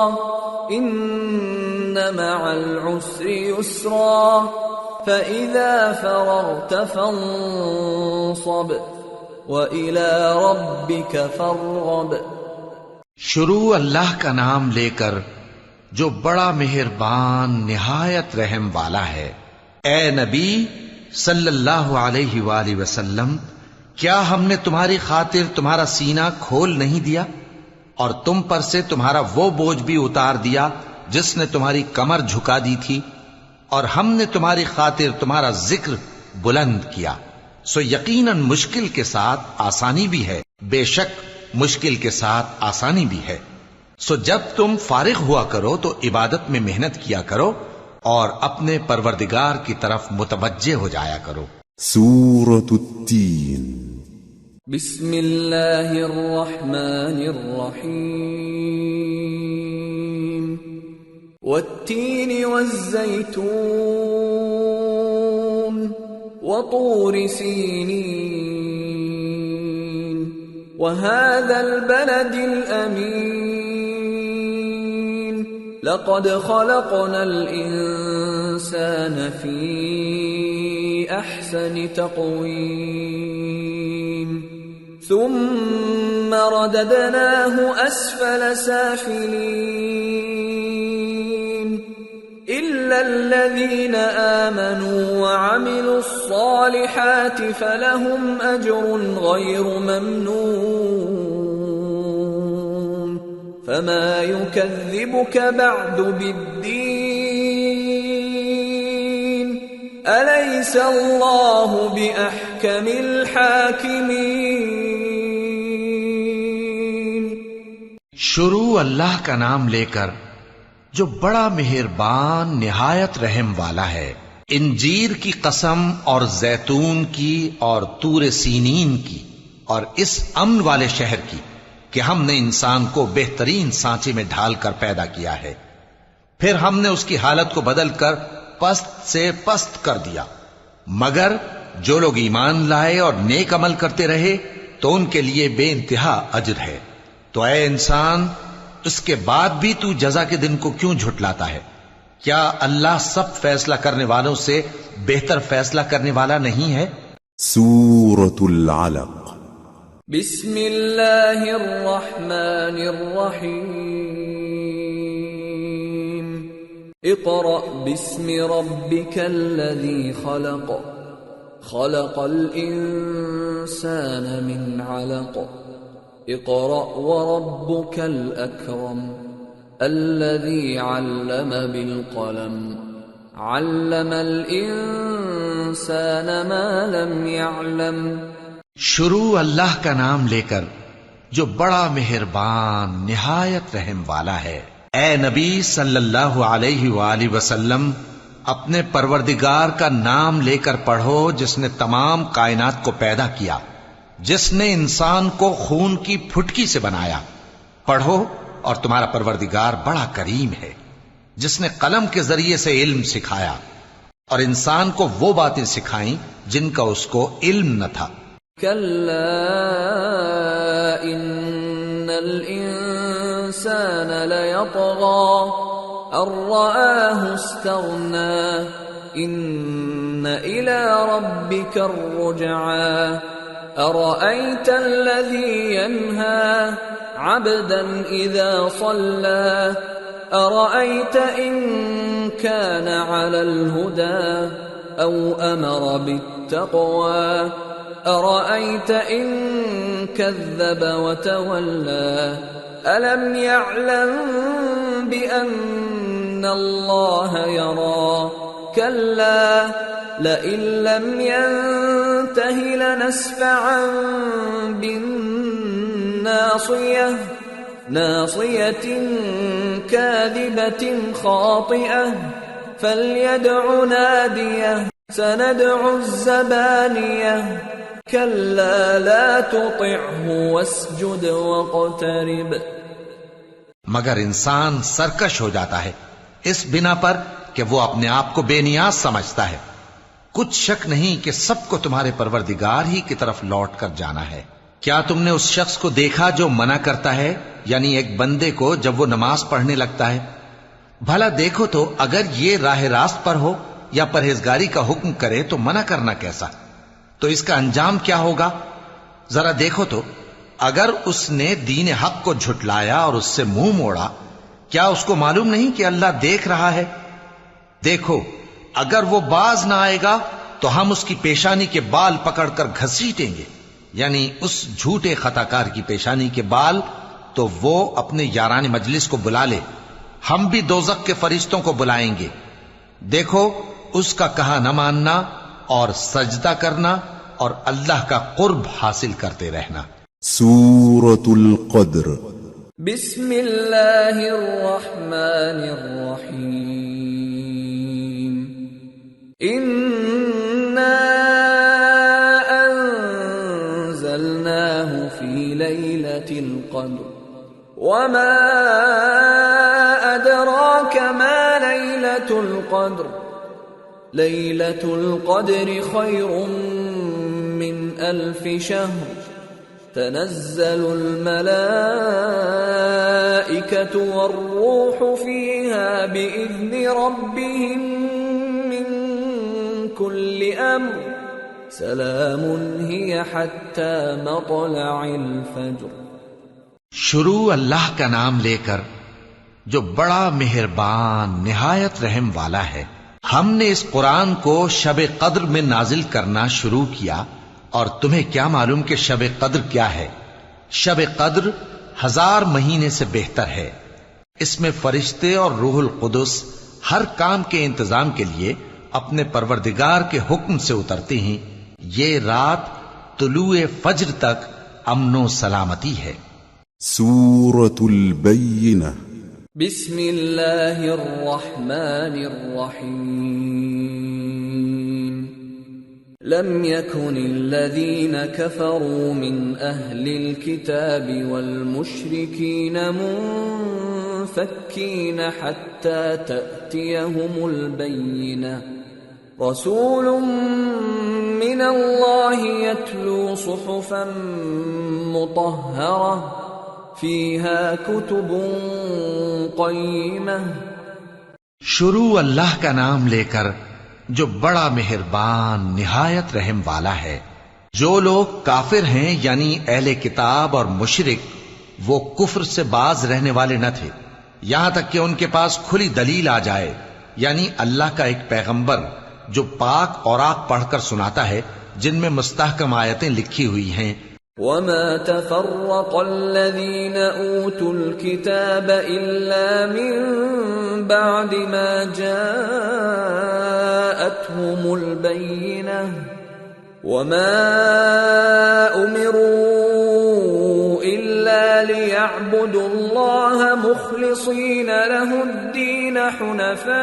إِنَّ مَعَ الْعُسْرِ يُسْرًا فَإِذَا فَرَغْتَ فَانصَبْ وَإِلَى رَبِّكَ فَارْغَب. شروع اللہ کا نام لے کر جو بڑا مہربان نہایت رحم والا ہے. اے نبی صلی اللہ علیہ وآلہ وسلم، کیا ہم نے تمہاری خاطر تمہارا سینہ کھول نہیں دیا اور تم پر سے تمہارا وہ بوجھ بھی اتار دیا جس نے تمہاری کمر جھکا دی تھی، اور ہم نے تمہاری خاطر تمہارا ذکر بلند کیا. سو یقیناً مشکل کے ساتھ آسانی بھی ہے، بے شک مشکل کے ساتھ آسانی بھی ہے. سو جب تم فارغ ہوا کرو تو عبادت میں محنت کیا کرو اور اپنے پروردگار کی طرف متوجہ ہو جایا کرو. سورة التين. بسم اللہ الرحمن الرحیم والتین والزیتون وطور سینین وهذا البلد الأمين لقد خلقنا الإنسان في أحسن تقويم ثم رددناه أسفل سافلين إلا الذين آمنوا وعملوا الصالحات فلهم أجر غير ممنون فما يكذبك بعد بالدين أليس الله بأحكم الحاكمين. شروع اللہ کا نام لے کر جو بڑا مہربان نہایت رحم والا ہے. انجیر کی قسم اور زیتون کی اور طور سینین کی اور اس امن والے شہر کی کہ ہم نے انسان کو بہترین سانچے میں ڈھال کر پیدا کیا ہے، پھر ہم نے اس کی حالت کو بدل کر پست سے پست کر دیا، مگر جو لوگ ایمان لائے اور نیک عمل کرتے رہے تو ان کے لیے بے انتہا اجر ہے. تو اے انسان، اس کے بعد بھی تو جزا کے دن کو کیوں جھٹلاتا ہے؟ کیا اللہ سب فیصلہ کرنے والوں سے بہتر فیصلہ کرنے والا نہیں ہے؟ سورة العلق. بسم اللہ الرحمن الرحیم اقرأ باسم ربک الذی خلق خلق الانسان من علق اقرأ وربك الأكرم الذي علم بالقلم علم الإنسان ما لم يعلم. شروع اللہ کا نام لے کر جو بڑا مہربان نہایت رحم والا ہے. اے نبی صلی اللہ علیہ وآلہ وسلم، اپنے پروردگار کا نام لے کر پڑھو جس نے تمام کائنات کو پیدا کیا، جس نے انسان کو خون کی پھٹکی سے بنایا. پڑھو اور تمہارا پروردگار بڑا کریم ہے، جس نے قلم کے ذریعے سے علم سکھایا اور انسان کو وہ باتیں سکھائیں جن کا اس کو علم نہ تھا. کلا ان الانسان لیطغی ان رآہ استغنی ان الى ربک الرجعی أرأيت الذي ينهى عبدا إذا صلى أرأيت إن كان على الهدى أو أمر بالتقوى أرأيت إن كذب وتولى ألم يعلم بأن الله يرى كلا لئن لم ينته لنسفعا بالناصية ناصية كاذبة خاطئة فليدع ناديه سندع الزبانية كلا لا تطعه واسجد واقترب. مگر انسان سرکش ہو جاتا ہے اس بنا پر کہ وہ اپنے آپ کو بے نیاز سمجھتا ہے. کچھ شک نہیں کہ سب کو تمہارے پروردگار ہی کی طرف لوٹ کر جانا ہے. کیا تم نے اس شخص کو دیکھا جو منع کرتا ہے، یعنی ایک بندے کو جب وہ نماز پڑھنے لگتا ہے؟ بھلا دیکھو تو اگر یہ راہ راست پر ہو یا پرہیزگاری کا حکم کرے تو منع کرنا کیسا؟ تو اس کا انجام کیا ہوگا؟ ذرا دیکھو تو اگر اس نے دین حق کو جھٹلایا اور اس سے منہ موڑا، کیا اس کو معلوم نہیں کہ اللہ دیکھ رہا ہے؟ دیکھو اگر وہ باز نہ آئے گا تو ہم اس کی پیشانی کے بال پکڑ کر گھسیٹیں گے، یعنی اس جھوٹے خطاکار کی پیشانی کے بال. تو وہ اپنے یاران مجلس کو بلا لے، ہم بھی دوزخ کے فرشتوں کو بلائیں گے. دیکھو اس کا کہا نہ ماننا اور سجدہ کرنا اور اللہ کا قرب حاصل کرتے رہنا. سورة القدر. بسم اللہ الرحمن الرحیم انا انزلنا القدر وما أدراك ما ليلة القدر ليلة القدر خير من 1000 شهر تنزل الملائكة والروح فيها بإذن ربهم من كل أمر سلام هي حتى مطلع الفجر. شروع اللہ کا نام لے کر جو بڑا مہربان نہایت رحم والا ہے. ہم نے اس قرآن کو شب قدر میں نازل کرنا شروع کیا، اور تمہیں کیا معلوم کہ شب قدر کیا ہے؟ شب قدر 1000 مہینے سے بہتر ہے. اس میں فرشتے اور روح القدس ہر کام کے انتظام کے لیے اپنے پروردگار کے حکم سے اترتے ہیں. یہ رات طلوع فجر تک امن و سلامتی ہے. سورة البینہ. بسم اللہ الرحمن الرحیم. لم يكن الذين كفروا من أهل الكتاب والمشركين منفكين حتى تأتيهم البينة. رسول من الله يتلو صحفا مطهرة فيها كتب قيمة. شروع اللہ کا نام لے کر جو بڑا مہربان نہایت رحم والا ہے. جو لوگ کافر ہیں یعنی اہل کتاب اور مشرک، وہ کفر سے باز رہنے والے نہ تھے یہاں تک کہ ان کے پاس کھلی دلیل آ جائے، یعنی اللہ کا ایک پیغمبر جو پاک اوراق پڑھ کر سناتا ہے جن میں مستحکم آیتیں لکھی ہوئی ہیں. وما تفرق الذين اوتوا الكتاب الا من بعد ما جاءتهم البينة وما امروا الا ليعبدوا الله مخلصين له الدين حنفاء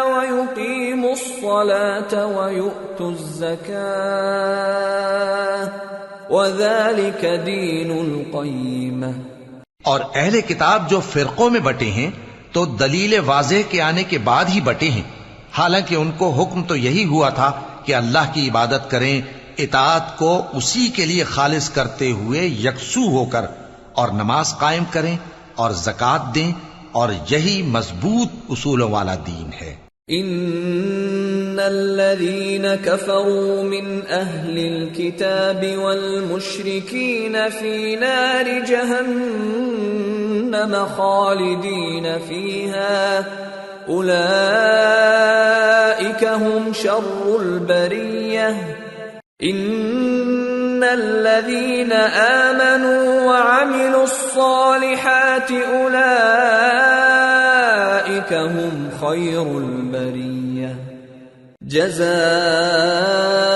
ويقيموا الصلاة ويؤتوا الزكاة وذلك دين القيمة. اور اہل کتاب جو فرقوں میں بٹے ہیں تو دلیل واضح کے آنے کے بعد ہی بٹے ہیں، حالانکہ ان کو حکم تو یہی ہوا تھا کہ اللہ کی عبادت کریں، اطاعت کو اسی کے لیے خالص کرتے ہوئے یکسو ہو کر، اور نماز قائم کریں اور زکوٰۃ دیں، اور یہی مضبوط اصولوں والا دین ہے. ان الذين كفروا من اهل الكتاب والمشركين في نار جهنم خالدين فيها اولئك هم شر البرية. ان الذين آمنوا وعملوا الصالحات اولئك هم خير البرية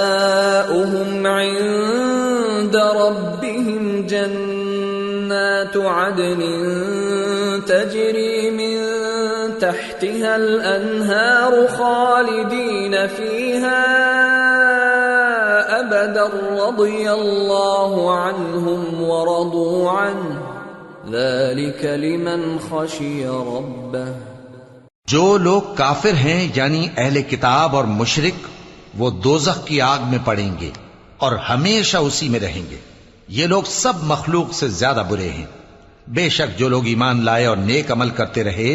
جزاؤهم عند ربهم جنات عدن تجري من تحتها الأنهار خالدين فيها أبدا رضي الله عنهم ورضوا عنه ذلك لمن خشي ربه. جو لوگ کافر ہیں یعنی اہل کتاب اور مشرک، وہ دوزخ کی آگ میں پڑیں گے اور ہمیشہ اسی میں رہیں گے. یہ لوگ سب مخلوق سے زیادہ برے ہیں. بے شک جو لوگ ایمان لائے اور نیک عمل کرتے رہے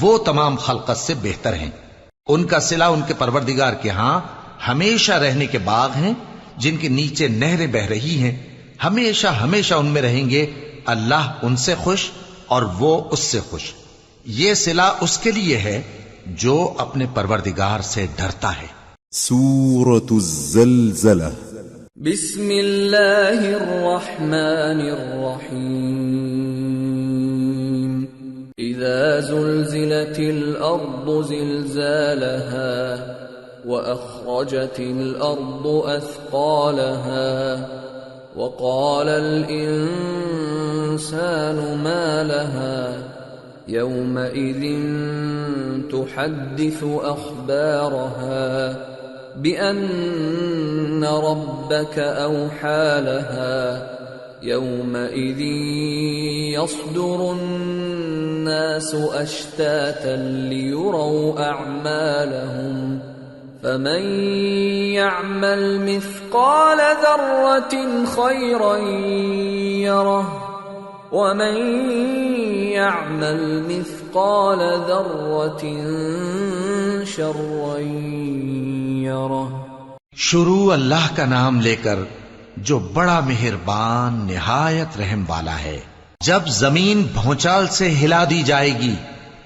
وہ تمام خلقت سے بہتر ہیں. ان کا صلہ ان کے پروردگار کے ہاں ہمیشہ رہنے کے باغ ہیں جن کے نیچے نہریں بہ رہی ہیں. ہمیشہ ہمیشہ ان میں رہیں گے. اللہ ان سے خوش اور وہ اس سے خوش. یہ صلہ اس کے لیے ہے جو اپنے پروردگار سے ڈرتا ہے. سورة الزلزلہ. بسم اللہ الرحمن الرحیم. اذا زلزلت الارض زلزالها واخرجت الارض اثقالها وقال الانسان ما لها يومئذ تحدث اخبارها بأن ربك أوحى لها يومئذ يصدر الناس أشتاتا ليروا أعمالهم فمن يعمل مثقال ذرة خيرا يره ومن يعمل مثقال ذرة شرا يره۔ شروع اللہ کا نام لے کر جو بڑا مہربان نہایت رحم والا ہے۔ جب زمین بھونچال سے ہلا دی جائے گی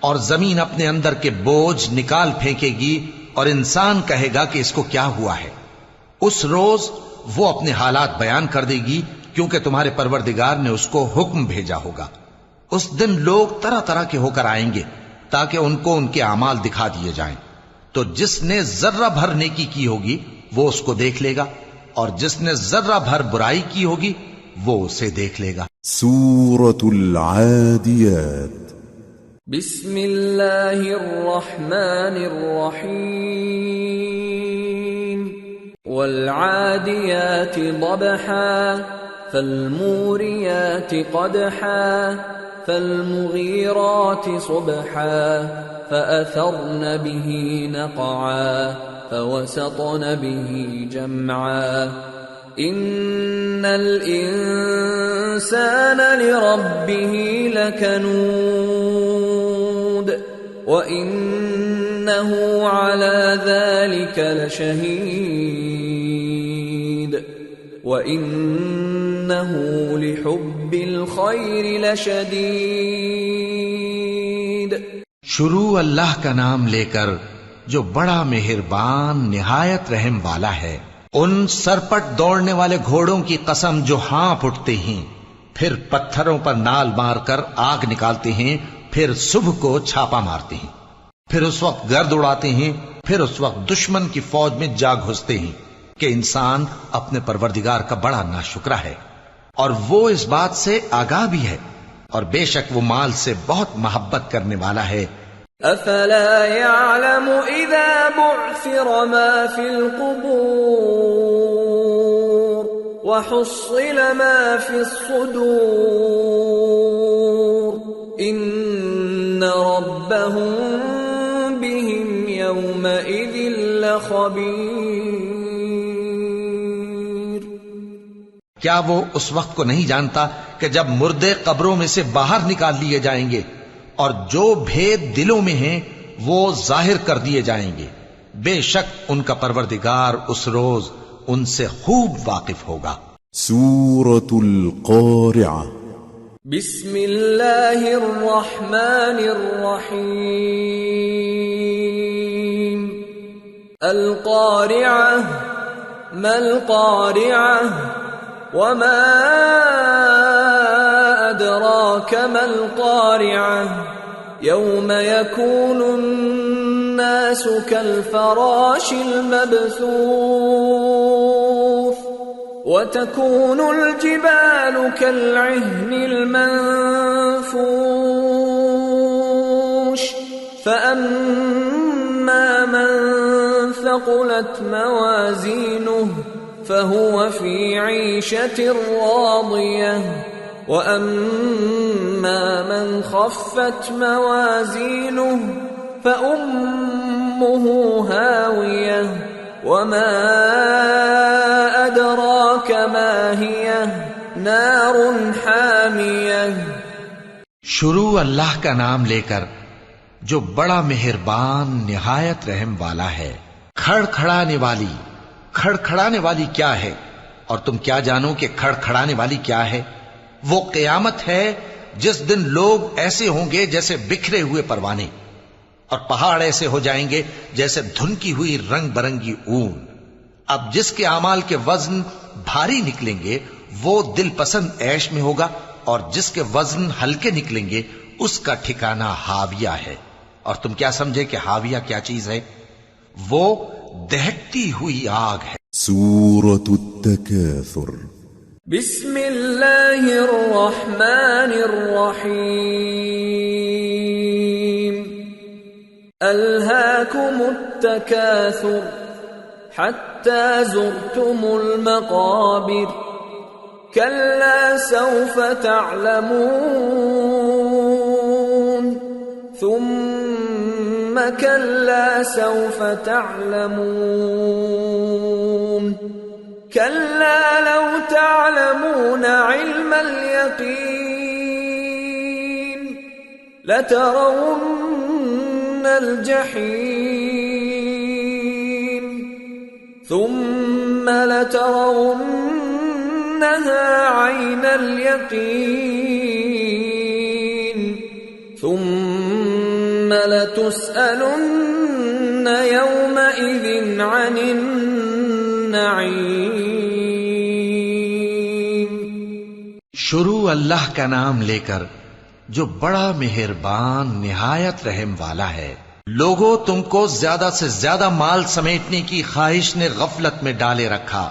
اور زمین اپنے اندر کے بوجھ نکال پھینکے گی اور انسان کہے گا کہ اس کو کیا ہوا ہے، اس روز وہ اپنے حالات بیان کر دے گی، کیونکہ تمہارے پروردگار نے اس کو حکم بھیجا ہوگا۔ اس دن لوگ طرح طرح کے ہو کر آئیں گے تاکہ ان کو ان کے اعمال دکھا دیے جائیں، تو جس نے ذرہ بھر نیکی کی ہوگی وہ اس کو دیکھ لے گا، اور جس نے ذرہ بھر برائی کی ہوگی وہ اسے دیکھ لے گا۔ سورة العاديات بسم اللہ الرحمن الرحیم والعادیات ضبحا فالموریات قدحا فالمغیرات صبحا فأثرن به نقعا فوسطن به جمعا ان الانسان لربه لکنود وانه على ذلك لشهيد وانه لحب الخير لشديد۔ شروع اللہ کا نام لے کر جو بڑا مہربان نہایت رحم والا ہے۔ ان سرپٹ دوڑنے والے گھوڑوں کی قسم جو ہانپ اٹھتے ہیں، پھر پتھروں پر نال مار کر آگ نکالتے ہیں، پھر صبح کو چھاپا مارتے ہیں، پھر اس وقت گرد اڑاتے ہیں، پھر اس وقت دشمن کی فوج میں جا گھستے ہیں کہ انسان اپنے پروردگار کا بڑا ناشکرا ہے، اور وہ اس بات سے آگاہ بھی ہے، اور بے شک وہ مال سے بہت محبت کرنے والا ہے۔ افلا يعلم اذا بعثر ما في القبور وحصل ما في الصدور ان ربهم بهم يومئذ لخبير۔ کیا وہ اس وقت کو نہیں جانتا کہ جب مردے قبروں میں سے باہر نکال لیے جائیں گے اور جو بھید دلوں میں ہیں وہ ظاہر کر دیے جائیں گے، بے شک ان کا پروردگار اس روز ان سے خوب واقف ہوگا۔ سورة القارعة بسم اللہ الرحمن الرحیم القارعة ما القارعة وما أدراك ما القارعة يوم يكون الناس كالفراش المبثوث وتكون الجبال كالعهن المنفوش فأما من ثقلت موازينه فهو في عيشة راضية وأما من خفت موازينه فأمه هاوية وما أدراك ما هي نار حامية۔ شروع اللہ کا نام لے کر جو بڑا مہربان نہایت رحم والا ہے۔ کھڑکھڑانے والی کیا ہے، اور تم کیا جانو کہ کھڑکھڑانے والی کیا ہے؟ وہ قیامت ہے جس دن لوگ ایسے ہوں گے جیسے بکھرے ہوئے پروانے، اور پہاڑ ایسے ہو جائیں گے جیسے دھنکی ہوئی رنگ برنگی اون۔ اب جس کے اعمال کے وزن بھاری نکلیں گے وہ دل پسند عیش میں ہوگا، اور جس کے وزن ہلکے نکلیں گے اس کا ٹھکانہ ہاویہ ہے۔ اور تم کیا سمجھے کہ ہاویہ کیا چیز ہے؟ وہ دہکتی ہوئی آگ ہے۔ سورة التكاثر بسم اللہ الرحمن الرحیم الہاکم التکاثر حتی زرتم المقابر كلا سوف تعلمون ثم كلا سوف تعلمون كلا لو تعلمون علم اليقين لترون الجحيم ثم لترونها عين اليقين ثم لتسألن يومئذ عن النعيم. شروع اللہ کا نام لے کر جو بڑا مہربان نہایت رحم والا ہے. لوگوں، تم کو زیادہ سے زیادہ مال سمیٹنے کی خواہش نے غفلت میں ڈالے رکھا،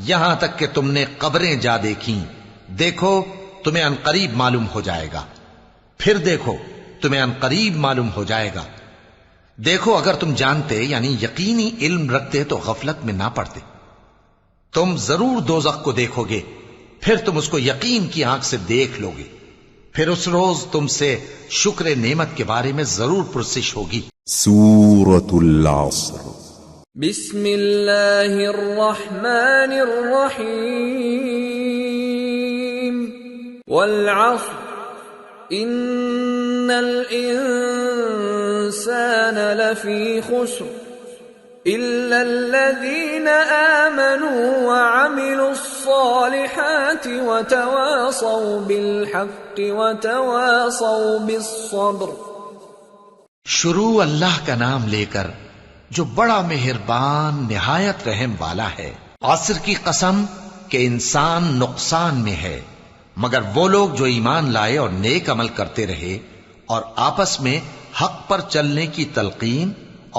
یہاں تک کہ تم نے قبریں جا دیکھیں. دیکھو تمہیں عنقریب معلوم ہو جائے گا. پھر دیکھو تمہیں عنقریب معلوم ہو جائے گا. دیکھو اگر تم جانتے یعنی یقینی علم رکھتے تو غفلت میں نہ پڑتے. تم ضرور دوزخ کو دیکھو گے، پھر تم اس کو یقین کی آنکھ سے دیکھ لو گے. پھر اس روز تم سے شکر نعمت کے بارے میں ضرور پرسش ہوگی. سورة العصر. بسم اللہ الرحمن الرحیم. والعصر ان الانسان لفی خسر الا الذین آمنوا وعملوا الصالحات وتواصوا بالحق وتواصوا بالصبر. شروع اللہ کا نام لے کر جو بڑا مہربان نہایت رحم والا ہے. عصر کی قسم کہ انسان نقصان میں ہے مگر وہ لوگ جو ایمان لائے اور نیک عمل کرتے رہے اور آپس میں حق پر چلنے کی تلقین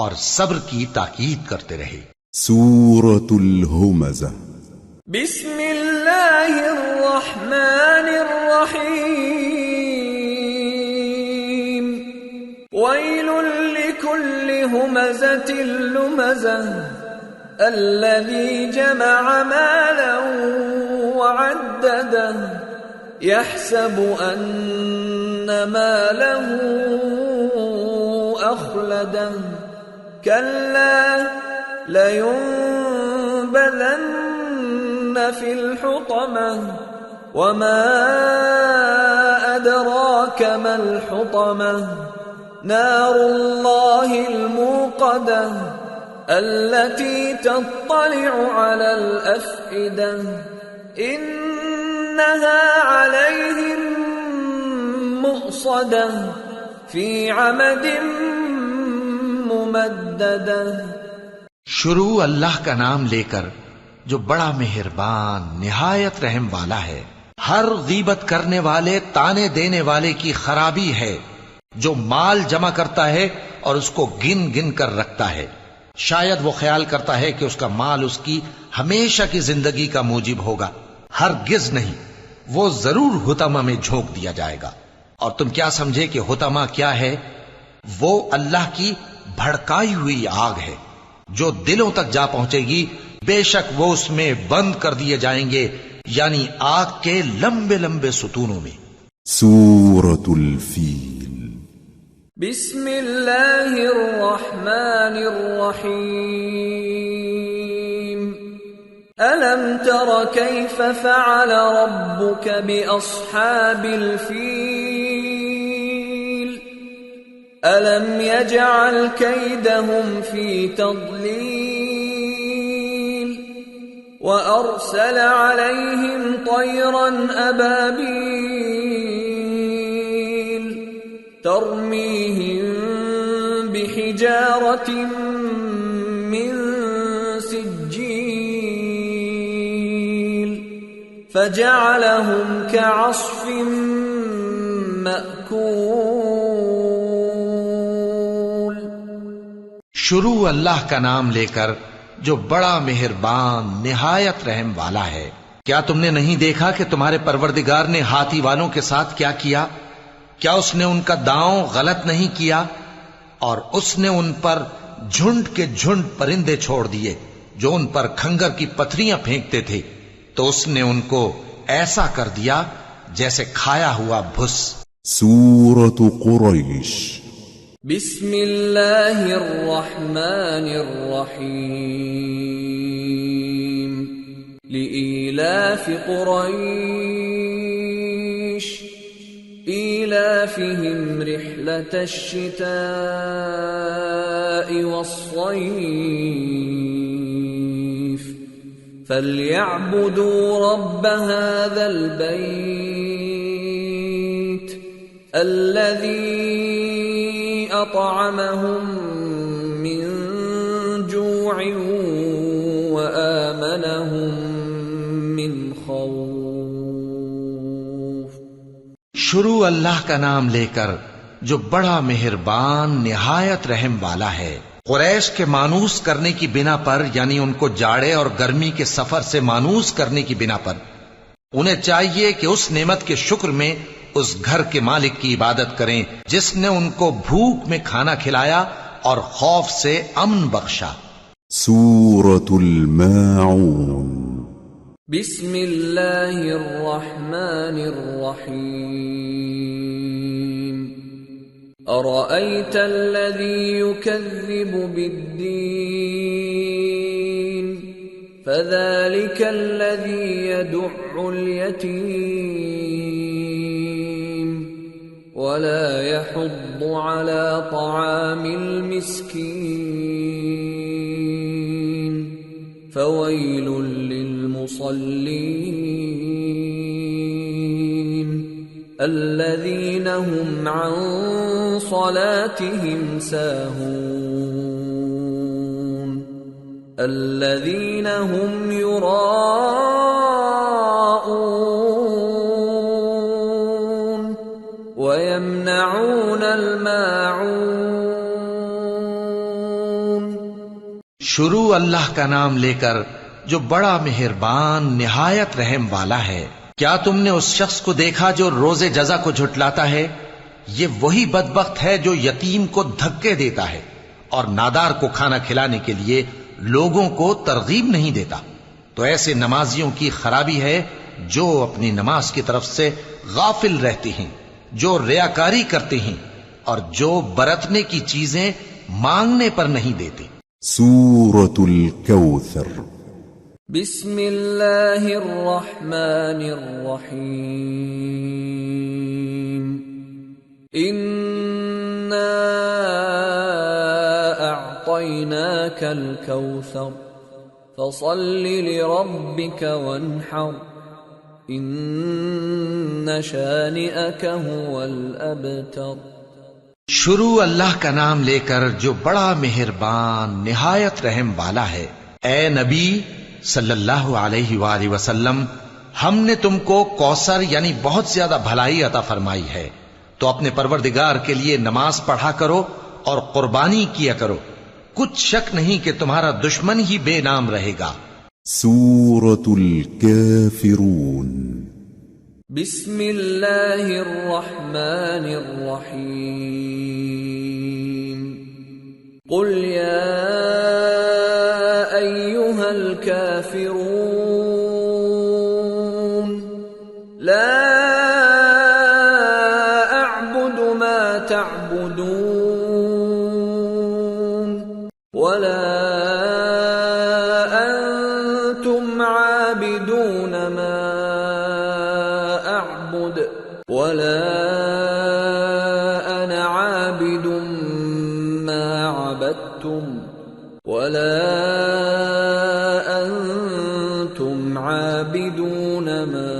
اور صبر کی تاکید کرتے رہے. سورة الهمزة. بسم اللہ الرحمن الرحیم. ویل لکل ہمزة لمزة الذی جمع مالا وعدده يحسب أن ماله أخلده كلا لينبذن في الحطمة وما أدراك ما الحطمة نار الله الموقدة التي تطلع على الأفئدة إنها عليهم مؤصدة في عمد ممددة. شروع اللہ کا نام لے کر جو بڑا مہربان نہایت رحم والا ہے. ہر غیبت کرنے والے تانے دینے والے کی خرابی ہے جو مال جمع کرتا ہے اور اس کو گن گن کر رکھتا ہے. شاید وہ خیال کرتا ہے کہ اس کا مال اس کی ہمیشہ کی زندگی کا موجب ہوگا. ہرگز نہیں، وہ ضرور حطمہ میں جھونک دیا جائے گا. اور تم کیا سمجھے کہ حطمہ کیا ہے؟ وہ اللہ کی بھڑکائی ہوئی آگ ہے جو دلوں تک جا پہنچے گی. بے شک وہ اس میں بند کر دیے جائیں گے، یعنی آگ کے لمبے لمبے ستونوں میں. سورة الفیل. بسم اللہ الرحمن الرحیم. ألم تر كيف فعل ربك بأصحاب الفيل ألم يجعل كيدهم في تضليل وأرسل عليهم طيرا أبابيل ترميهم بحجارة من فجعلهم كعصف مأكول. شروع اللہ کا نام لے کر جو بڑا مہربان نہایت رحم والا ہے. کیا تم نے نہیں دیکھا کہ تمہارے پروردگار نے ہاتھی والوں کے ساتھ کیا کیا؟ کیا اس نے ان کا داؤں غلط نہیں کیا؟ اور اس نے ان پر جھنڈ کے جھنڈ پرندے چھوڑ دیے جو ان پر کھنگر کی پتھریاں پھینکتے تھے، تو اس نے ان کو ایسا کر دیا جیسے کھایا ہوا بھس۔ سورة قريش بسم اللہ الرحمن الرحیم لإیلاف قریش إيلافهم رحلة الشتاء والصيف فليعبدوا رب هذا البيت الذي أطعمهم من جوع وآمنهم من خوف۔ شروع اللہ کا نام لے کر جو بڑا مہربان نہایت رحم والا ہے۔ قریش کے مانوس کرنے کی بنا پر، یعنی ان کو جاڑے اور گرمی کے سفر سے مانوس کرنے کی بنا پر، انہیں چاہیے کہ اس نعمت کے شکر میں اس گھر کے مالک کی عبادت کریں جس نے ان کو بھوک میں کھانا کھلایا اور خوف سے امن بخشا۔ سورة الماعون بسم اللہ الرحمن الرحیم ارأیت الذی یکذب بالدین فذلک الذی یدع الیتیم ولا يحض على طعام المسكين فويل للمصلين الذين هم عن صلاتهم ساهون الذين هم يراءون ويمنعون الماعون۔ شروع اللہ کا نام لے کر جو بڑا مہربان نہایت رحم والا ہے۔ کیا تم نے اس شخص کو دیکھا جو روز جزا کو جھٹلاتا ہے؟ یہ وہی بدبخت ہے جو یتیم کو دھکے دیتا ہے اور نادار کو کھانا کھلانے کے لیے لوگوں کو ترغیب نہیں دیتا۔ تو ایسے نمازیوں کی خرابی ہے جو اپنی نماز کی طرف سے غافل رہتے ہیں، جو ریاکاری کرتے ہیں اور جو برتنے کی چیزیں مانگنے پر نہیں دیتے۔ سورة الكوثر بسم اللہ الرحمن الرحیم انا اعطیناک الکوثر فصل لربک وانحر ان شانئک هو الابتر۔ شروع اللہ کا نام لے کر جو بڑا مہربان نہایت رحم والا ہے۔ اے نبی صلی اللہ علیہ وآلہ وسلم، ہم نے تم کو کوثر یعنی بہت زیادہ بھلائی عطا فرمائی ہے، تو اپنے پروردگار کے لیے نماز پڑھا کرو اور قربانی کیا کرو، کچھ شک نہیں کہ تمہارا دشمن ہی بے نام رہے گا۔ سورة الكافرون بسم اللہ الرحمن الرحیم قل یا ایہا الکافرون لا اعبد ما تعبدون ولا انتم عابدون ما اعبد ولا انا عابد ما عبدتم ولا انتم عابدون ما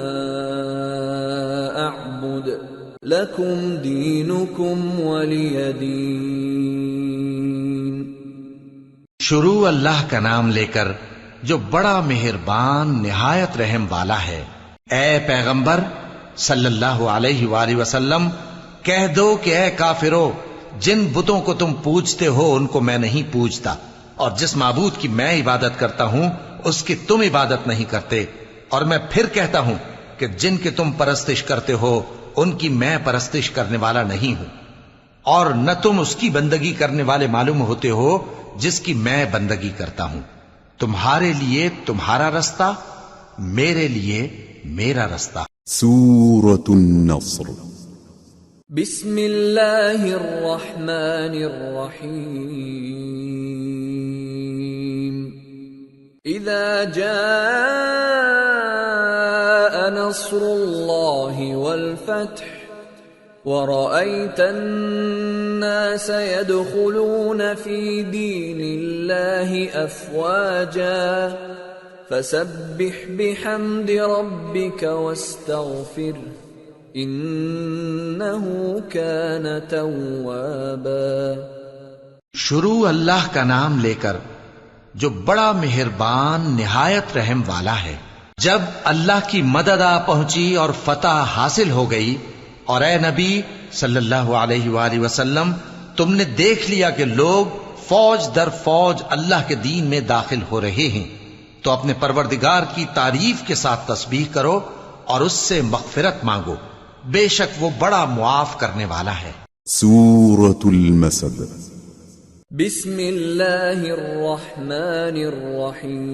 اعبد لکم دینکم ولی دین۔ شروع اللہ کا نام لے کر جو بڑا مہربان نہایت رحم والا ہے۔ اے پیغمبر صلی اللہ علیہ وآلہ وسلم، کہہ دو کہ اے کافرو، جن بتوں کو تم پوجتے ہو ان کو میں نہیں پوجتا، اور جس معبود کی میں عبادت کرتا ہوں اس کی تم عبادت نہیں کرتے، اور میں پھر کہتا ہوں کہ جن کی تم پرستش کرتے ہو ان کی میں پرستش کرنے والا نہیں ہوں، اور نہ تم اس کی بندگی کرنے والے معلوم ہوتے ہو جس کی میں بندگی کرتا ہوں۔ تمہارے لیے تمہارا رستہ، میرے لیے میرا رستہ۔ سورة النصر بسم اللہ الرحمن الرحیم اذا جاء نصر اللہ والفتح ورأيت الناس يدخلون في دين الله أفواجا فسبح بحمد ربك واستغفره إنه كان توابا۔ شروع اللہ کا نام لے کر جو بڑا مہربان نہایت رحم والا ہے۔ جب اللہ کی مدد آ پہنچی اور فتح حاصل ہو گئی، اور اے نبی صلی اللہ علیہ وآلہ وسلم تم نے دیکھ لیا کہ لوگ فوج در فوج اللہ کے دین میں داخل ہو رہے ہیں، تو اپنے پروردگار کی تعریف کے ساتھ تسبیح کرو اور اس سے مغفرت مانگو، بے شک وہ بڑا معاف کرنے والا ہے۔ سورة المسد بسم اللہ الرحمن الرحیم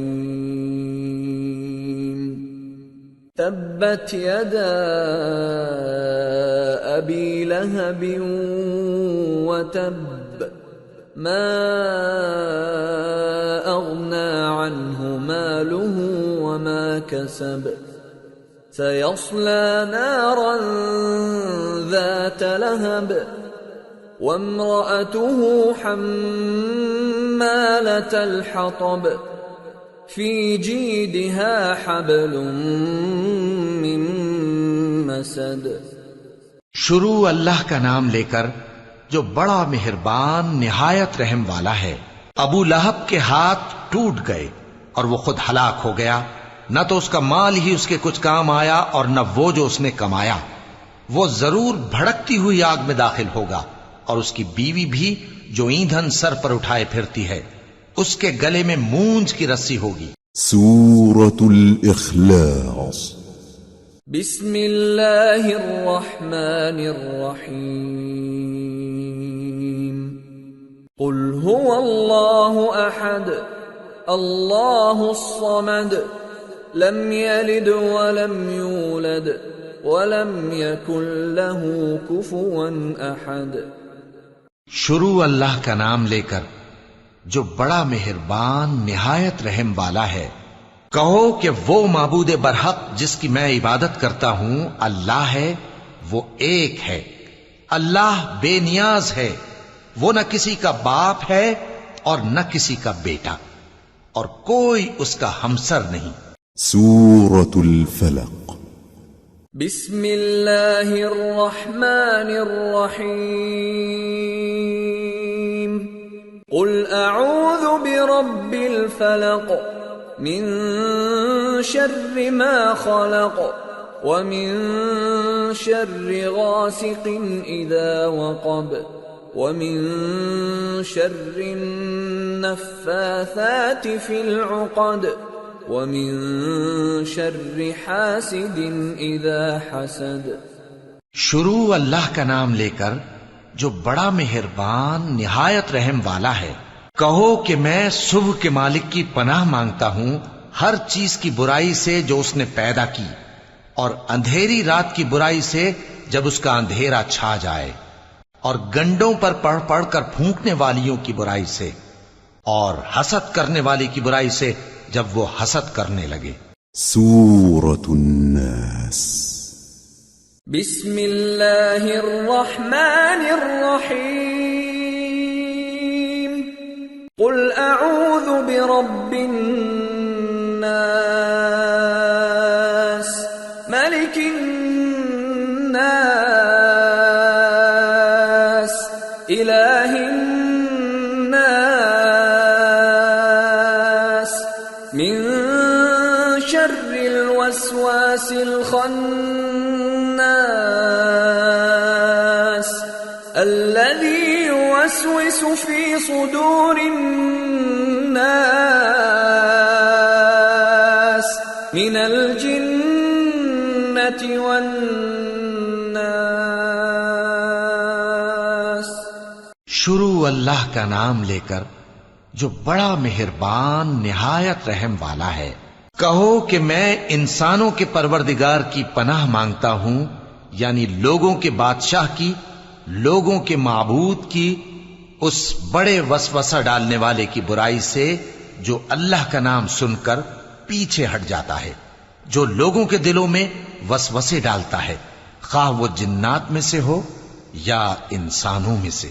تبت یدا ابی لہب وتب ما اغنى عنه ماله وما كسب سيصلى نارا ذات لهب وامرأته حمالة الحطب في جيدها حبل من مسد۔ شروع اللہ کا نام لے کر جو بڑا مہربان نہایت رحم والا ہے۔ ابو لہب کے ہاتھ ٹوٹ گئے اور وہ خود ہلاک ہو گیا، نہ تو اس کا مال ہی اس کے کچھ کام آیا اور نہ وہ جو اس نے کمایا۔ وہ ضرور بھڑکتی ہوئی آگ میں داخل ہوگا، اور اس کی بیوی بھی جو ایندھن سر پر اٹھائے پھرتی ہے، اس کے گلے میں مونج کی رسی ہوگی۔ سورة الإخلاص بسم اللہ الرحمن الرحیم قل هو اللہ احد اللہ الصمد لم یلد ولم یولد ولم یکن له کفوا احد۔ شروع اللہ کا نام لے کر جو بڑا مہربان نہایت رحم والا ہے۔ کہو کہ وہ معبود برحق جس کی میں عبادت کرتا ہوں اللہ ہے، وہ ایک ہے، اللہ بے نیاز ہے، وہ نہ کسی کا باپ ہے اور نہ کسی کا بیٹا، اور کوئی اس کا ہمسر نہیں۔ سورة الفلق بسم اللہ الرحمن الرحیم قل اعوذ برب الفلق من شر ما خلق ومن شر غاسق اذا وقب ومن شر النفاثات في العقد ومن شر حاسد اذا حسد۔ شروع اللہ کا نام لے کر جو بڑا مہربان نہایت رحم والا ہے۔ کہو کہ میں صبح کے مالک کی پناہ مانگتا ہوں ہر چیز کی برائی سے جو اس نے پیدا کی، اور اندھیری رات کی برائی سے جب اس کا اندھیرا چھا جائے، اور گنڈوں پر پڑھ پڑھ کر پھونکنے والیوں کی برائی سے، اور حسد کرنے والی کی برائی سے جب وہ حسد کرنے لگے۔ سورة الناس بسم اللہ الرحمن الرحیم قل اعوذ برب الناس ملک الناس الہ الناس من شر الوسواس الخناس الذي يوسوس في صدور الناس من الجنة والناس۔ شروع اللہ کا نام لے کر جو بڑا مہربان نہایت رحم والا ہے۔ کہو کہ میں انسانوں کے پروردگار کی پناہ مانگتا ہوں، یعنی لوگوں کے بادشاہ کی، لوگوں کے معبود کی، اس بڑے وسوسہ ڈالنے والے کی برائی سے جو اللہ کا نام سن کر پیچھے ہٹ جاتا ہے، جو لوگوں کے دلوں میں وسوسے ڈالتا ہے، خواہ وہ جنات میں سے ہو یا انسانوں میں سے۔